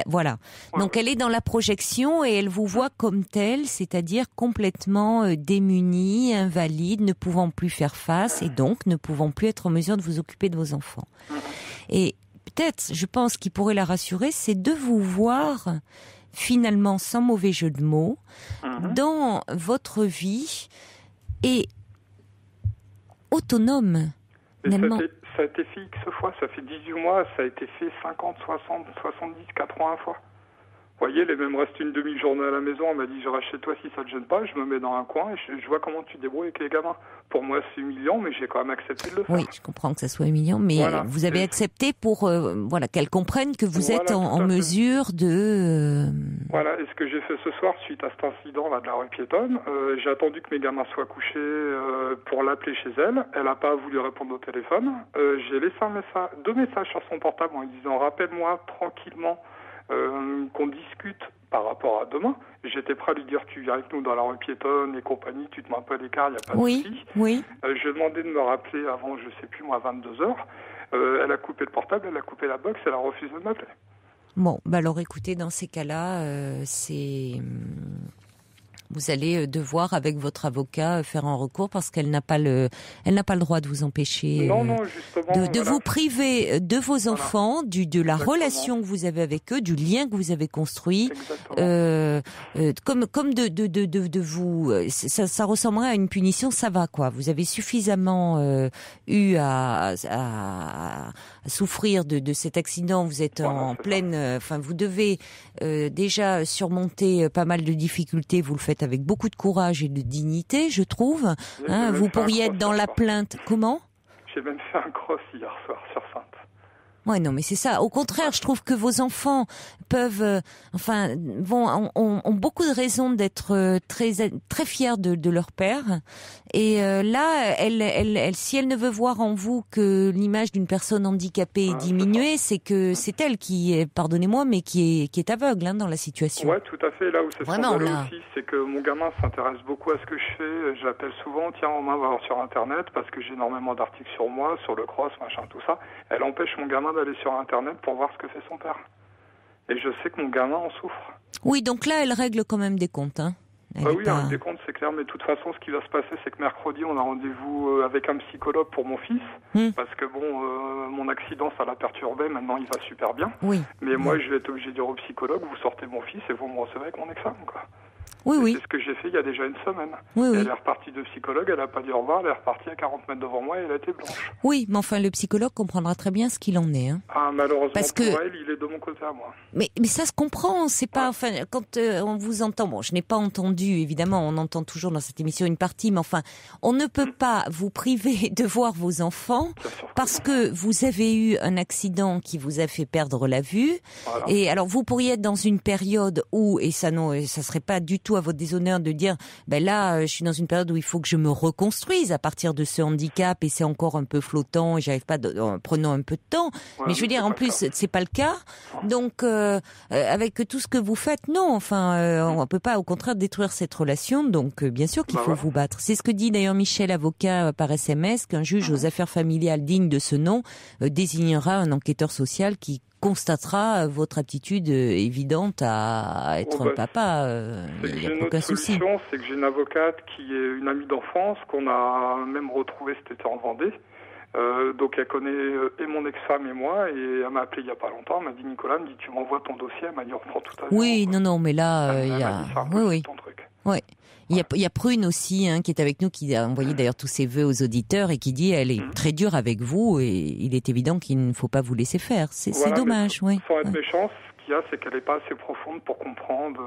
voilà. Donc elle est dans la projection et elle vous voit comme telle, c'est-à-dire complètement démunie, invalide, ne pouvant plus faire face et donc ne pouvant plus être en mesure de vous occuper de vos enfants. Et peut-être, je pense qu'il pourrait la rassurer, c'est de vous voir finalement, sans mauvais jeu de mots, dans votre vie et autonome. Ça a été fait X fois, ça fait 18 mois, ça a été fait 50, 60, 70, 80 fois. Vous voyez, il est même resté une demi-journée à la maison, elle m'a dit « je reste chez toi si ça te gêne pas », je me mets dans un coin et je vois comment tu te débrouilles avec les gamins. Pour moi, c'est humiliant, mais j'ai quand même accepté de le faire. Oui, je comprends que ça soit humiliant, mais voilà, vous avez accepté pour qu'elle comprenne que vous êtes en mesure de... Voilà, et ce que j'ai fait ce soir, suite à cet incident-là de la rue piétonne, j'ai attendu que mes gamins soient couchés pour l'appeler chez elle. Elle n'a pas voulu répondre au téléphone. J'ai laissé deux messages sur son portable en lui disant « rappelle-moi tranquillement ». Qu'on discute par rapport à demain. J'étais prêt à lui dire tu viens avec nous dans la rue piétonne et compagnie, tu te mets un peu à l'écart, il n'y a pas de souci. Oui. Je lui ai demandé de me rappeler avant, je sais plus moi, 22h. Elle a coupé le portable, elle a coupé la box, elle a refusé de m'appeler. Bon, alors écoutez, dans ces cas-là, vous allez devoir, avec votre avocat, faire un recours parce qu'elle n'a pas le droit de vous empêcher de vous priver de vos enfants, de la relation que vous avez avec eux, du lien que vous avez construit, comme de vous. Ça ressemblerait à une punition. Ça va quoi. Vous avez suffisamment eu à souffrir de cet accident. Vous êtes en pleine. Enfin, vous devez déjà surmonter pas mal de difficultés. Vous le faites avec beaucoup de courage et de dignité, je trouve. Vous pourriez être dans la plainte. Comment ? J'ai même fait un cross hier soir sur Sainte. Ouais, non, mais c'est ça. Au contraire, je trouve que vos enfants peuvent, ont beaucoup de raisons d'être très fiers de leur père. Et là, si elle ne veut voir en vous que l'image d'une personne handicapée est diminuée, c'est que c'est elle qui est, pardonnez-moi, mais qui est aveugle dans la situation. Ouais, tout à fait. Là où c'est scandaleux aussi, c'est que mon gamin s'intéresse beaucoup à ce que je fais. Je l'appelle souvent, tiens, on va voir sur Internet parce que j'ai énormément d'articles sur moi, sur le cross, machin, tout ça. Elle empêche mon gamin d'aller sur Internet pour voir ce que fait son père. Et je sais que mon gamin en souffre. Oui, donc là, elle règle quand même des comptes. Oui, des comptes, c'est clair. Mais de toute façon, ce qui va se passer, c'est que mercredi, on a rendez-vous avec un psychologue pour mon fils. Parce que mon accident, ça l'a perturbé. Maintenant, il va super bien. Oui. Mais moi, je vais être obligé de dire au psychologue, vous sortez mon fils et vous me recevez avec mon ex-femme, quoi. Oui. C'est ce que j'ai fait il y a déjà une semaine. Elle est repartie de psychologue, elle n'a pas dit au revoir, elle est repartie à 40 mètres devant moi et elle a été blanche. Oui, mais enfin, le psychologue comprendra très bien ce qu'il en est. Malheureusement parce pour elle, il est de mon côté à moi. Mais ça se comprend, c'est pas... Enfin, quand on vous entend... Bon, je n'ai pas entendu, évidemment, on entend toujours dans cette émission une partie, mais enfin, on ne peut pas vous priver de voir vos enfants parce que vous avez eu un accident qui vous a fait perdre la vue. Voilà. Et alors, vous pourriez être dans une période où, et ça serait pas du tout à votre déshonneur de dire, là, je suis dans une période où il faut que je me reconstruise à partir de ce handicap et c'est encore un peu flottant et j'arrive pas, prenant un peu de temps. Mais je veux dire, en plus, c'est pas le cas. Donc, avec tout ce que vous faites, non. Enfin, on peut pas, au contraire, détruire cette relation. Donc, bien sûr qu'il faut vous battre. C'est ce que dit d'ailleurs Michel, avocat, par SMS, qu'un juge aux affaires familiales digne de ce nom désignera un enquêteur social qui constatera votre aptitude évidente à être un papa. Il n'y a aucun souci. C'est que j'ai une avocate qui est une amie d'enfance qu'on a même retrouvée cet été en Vendée. Donc elle connaît et mon ex-femme et moi, et elle m'a appelé il n'y a pas longtemps, elle m'a dit Nicolas, elle me dit tu m'envoies ton dossier, elle m'a dit on reprend tout à l'heure. Oui, non, mais là il y a... Oui. Ouais. Il y a Prune aussi qui est avec nous, qui a envoyé d'ailleurs tous ses vœux aux auditeurs et qui dit elle est très dure avec vous et il est évident qu'il ne faut pas vous laisser faire. C'est dommage, oui. Sans être méchant, ce qu'il y a, c'est qu'elle n'est pas assez profonde pour comprendre.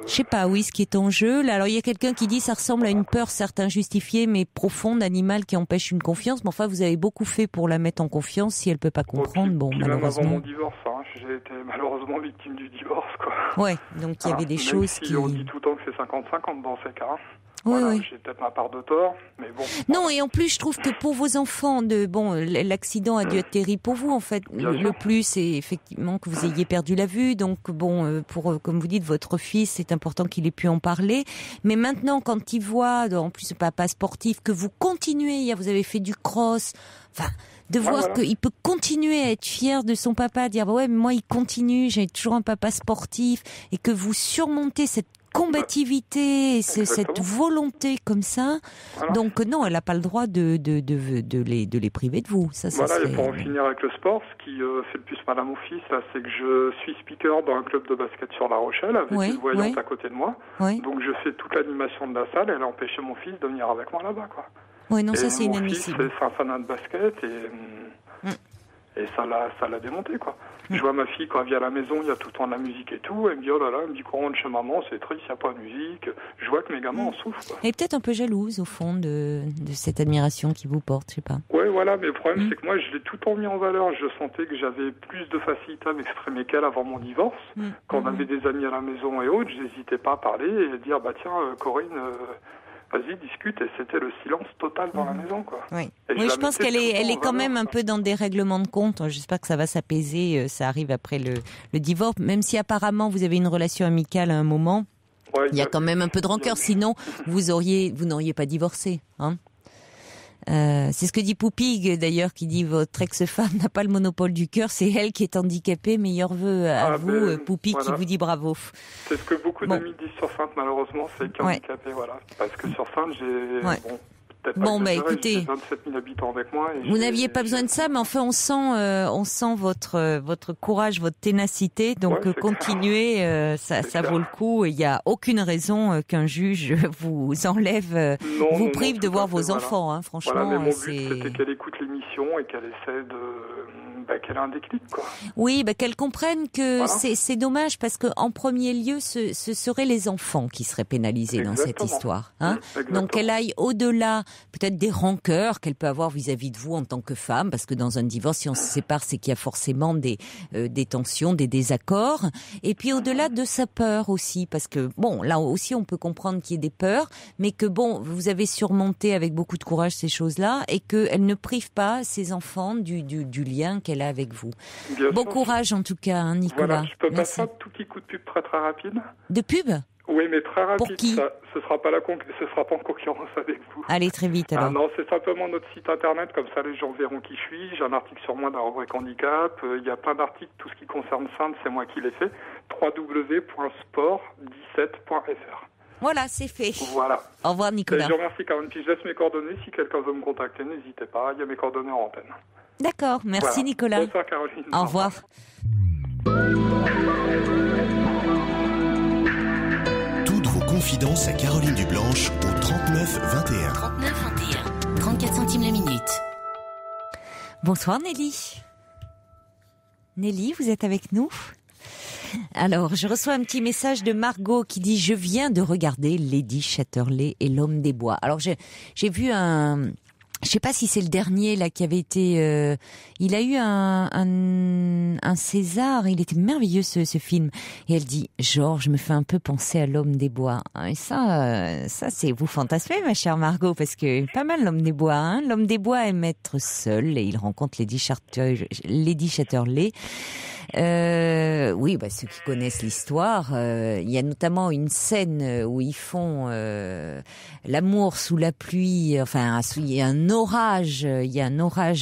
Je sais pas, oui, ce qui est en jeu. Là, alors, il y a quelqu'un qui dit ça ressemble à une peur, certes injustifiée, mais profonde, animale, qui empêche une confiance. Mais enfin, vous avez beaucoup fait pour la mettre en confiance. Si elle peut pas comprendre, puis malheureusement. Même avant mon divorce, j'ai été malheureusement victime du divorce, quoi. Ouais, donc il y avait des choses qui. On dit tout le temps que c'est 50-50 dans ces cas. Oui, voilà, oui. J'ai peut-être ma part de tort, mais bon. Non, et en plus, je trouve que pour vos enfants, l'accident a dû être terrible pour vous, en fait. Le plus, c'est effectivement que vous ayez perdu la vue. Donc, pour, comme vous dites, votre fils, c'est important qu'il ait pu en parler. Mais maintenant, quand il voit, en plus, papa sportif, que vous continuez, vous avez fait du cross, enfin, de voir qu'il peut continuer à être fier de son papa, à dire, ouais, mais moi, il continue, j'ai toujours un papa sportif, et que vous surmontez cette combativité, cette volonté comme ça. Voilà. Donc non, elle n'a pas le droit de les priver de vous. Ça voilà, serait... et pour en finir avec le sport, ce qui fait le plus mal à mon fils, là, c'est que je suis speaker dans un club de basket sur La Rochelle, avec une voyante à côté de moi. Oui. Donc je fais toute l'animation de la salle, et elle a empêché mon fils de venir avec moi là-bas, quoi. Oui, non, et ça c'est inadmissible. Mon fils, c'est un fanat de basket, et ça l'a démonté, quoi. Je vois ma fille, quand elle vient à la maison, il y a tout le temps de la musique et tout. Elle me dit, oh là là, elle me dit qu'on rentre chez maman, c'est triste, il n'y a pas de musique. Je vois que mes gamins en souffrent, quoi. Et peut-être un peu jalouse, au fond, de cette admiration qui vous porte, je sais pas. Oui, voilà, mais le problème, c'est que moi, je l'ai tout le temps mis en valeur. Je sentais que j'avais plus de facilité à m'exprimer qu'elle avant mon divorce. Quand on avait des amis à la maison et autres, je n'hésitais pas à parler et à dire, bah tiens, Corinne... vas-y, discute, et c'était le silence total dans la maison, quoi. Oui, je pense qu'elle est quand même un peu dans des règlements de compte. J'espère que ça va s'apaiser, ça arrive après le divorce, même si apparemment vous avez une relation amicale à un moment, il y a quand même un peu de rancœur, sinon vous n'auriez pas divorcé, hein. C'est ce que dit Poupig d'ailleurs, qui dit votre ex-femme n'a pas le monopole du cœur, c'est elle qui est handicapée. Meilleurs vœux à vous, Poupig, qui vous dit bravo. C'est ce que beaucoup d'amis disent sur Sainte, malheureusement, c'est qu'elle est handicapée, voilà. Parce que sur Sainte, j'ai écoutez, 27 000 habitants avec moi. Vous n'aviez pas besoin de ça, mais enfin, on sent votre courage, votre ténacité. Donc, continuez, ça vaut le coup. Il n'y a aucune raison qu'un juge vous enlève, vous prive de voir vos enfants. Hein, franchement, voilà, mais mon but, c'était qu'elle écoute l'émission et qu'elle essaie qu'elle ait un déclic, quoi. Oui, qu'elle comprenne que c'est dommage, parce que en premier lieu, ce seraient les enfants qui seraient pénalisés dans cette histoire. Hein. Donc qu'elle aille au-delà, peut-être des rancœurs qu'elle peut avoir vis-à-vis de vous en tant que femme, parce que dans un divorce, si on se sépare, c'est qu'il y a forcément des tensions, des désaccords. Et puis au-delà de sa peur aussi, parce que là aussi, on peut comprendre qu'il y ait des peurs, mais que vous avez surmonté avec beaucoup de courage ces choses-là, et qu'elle ne prive pas ses enfants du lien qu'elle a avec vous. Bon courage en tout cas, hein, Nicolas. Voilà, je peux passer un tout petit coup de pub très très rapide. De pub ? Oui, mais très rapide. Pour qui ? Ce sera pas en concurrence avec vous. Allez, très vite alors. Non, c'est simplement notre site internet, comme ça les gens verront qui je suis. J'ai un article sur moi dans la rubrique handicap. Il y a plein d'articles, tout ce qui concerne Sainte, c'est moi qui l'ai fait. www.sport17.fr. Voilà, c'est fait. Voilà. Au revoir, Nicolas. Je vous remercie, Caroline. Puis je laisse mes coordonnées. Si quelqu'un veut me contacter, n'hésitez pas. Il y a mes coordonnées en antenne. D'accord, merci Nicolas. Bonsoir Caroline. Au revoir. Toutes vos confidences à Caroline Dublanche au 39 21. 39 21. 34 centimes la minute. Bonsoir Nelly. Nelly, vous êtes avec nous ? Alors, je reçois un petit message de Margot qui dit « Je viens de regarder Lady Chatterley et l'Homme des Bois ». Alors, j'ai vu un... Je sais pas si c'est le dernier là qui avait été. Il a eu un César. Il était merveilleux ce film. Et elle dit Georges me fait un peu penser à l'Homme des Bois. Et ça c'est vous fantasmez ma chère Margot, parce que pas mal l'Homme des Bois. Hein. L'Homme des Bois aime être seul et il rencontre Lady Chatterley. Oui, ceux qui connaissent l'histoire, il y a notamment une scène où ils font l'amour sous la pluie. Enfin, il y a un orage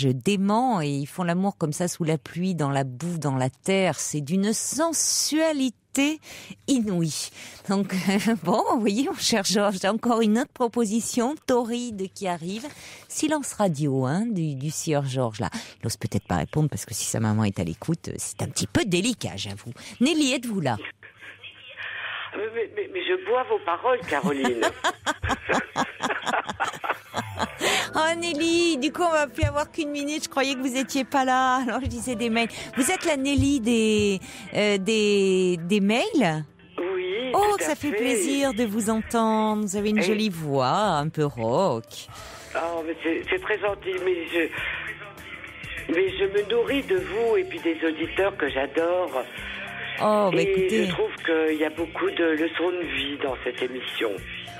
dément et ils font l'amour comme ça sous la pluie, dans la boue, dans la terre. C'est d'une sensualité inouïe. Donc vous voyez, mon cher Georges, j'ai encore une autre proposition torride qui arrive. Silence radio, du sieur Georges là. Il n'ose peut-être pas répondre parce que si sa maman est à l'écoute, c'est un petit peu délicat, j'avoue. Nelly, êtes-vous là ? Mais je bois vos paroles, Caroline. Oh Nelly, du coup on va plus avoir qu'une minute. Je croyais que vous étiez pas là. Alors je disais des mails. Vous êtes la Nelly des mails? Oui. Oh, que ça fait plaisir de vous entendre. Vous avez une jolie voix, un peu rock. Oh, mais c'est très gentil, mais je me nourris de vous et puis des auditeurs que j'adore. Oh, bah écoutez. Je trouve qu'il y a beaucoup de leçons de vie dans cette émission.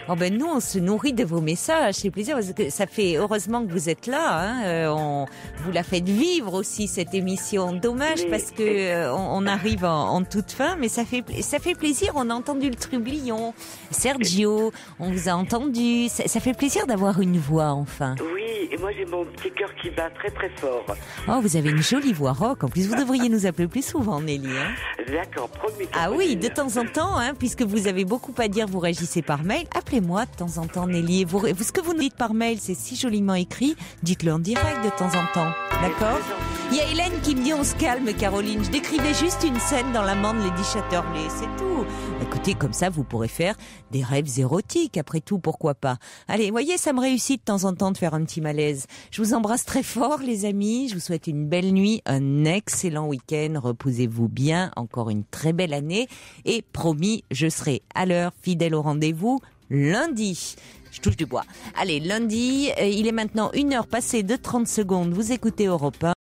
Oh ben nous on se nourrit de vos messages, c'est plaisir parce que ça fait heureusement que vous êtes là, hein. Vous la faites vivre aussi cette émission. Dommage parce que on arrive en toute fin, mais ça fait plaisir. On a entendu le trublion, Sergio, on vous a entendu. Ça fait plaisir d'avoir une voix enfin. Oui, et moi j'ai mon petit cœur qui bat très très fort. Oh, vous avez une jolie voix rock. En plus, vous devriez nous appeler plus souvent, Nelly. Hein. D'accord, promis. Ah oui, de temps en temps, hein, puisque vous avez beaucoup à dire, vous réagissez par mail. Appelez-moi de temps en temps, Nelly. Et ce que vous nous dites par mail, c'est si joliment écrit. Dites-le en direct de temps en temps. D'accord ? Il y a Hélène qui me dit on se calme, Caroline. Je décrivais juste une scène dans l'amant de Lady Chatterley, c'est tout. Écoutez, comme ça, vous pourrez faire des rêves érotiques. Après tout, pourquoi pas ? Allez, voyez, ça me réussit de temps en temps de faire un petit malaise. Je vous embrasse très fort, les amis. Je vous souhaite une belle nuit, un excellent week-end. Reposez-vous bien. Encore une très belle année. Et promis, je serai à l'heure, fidèle au rendez-vous, lundi. Je touche du bois. Allez, lundi, il est maintenant 1h passée de 30 secondes. Vous écoutez Europe 1.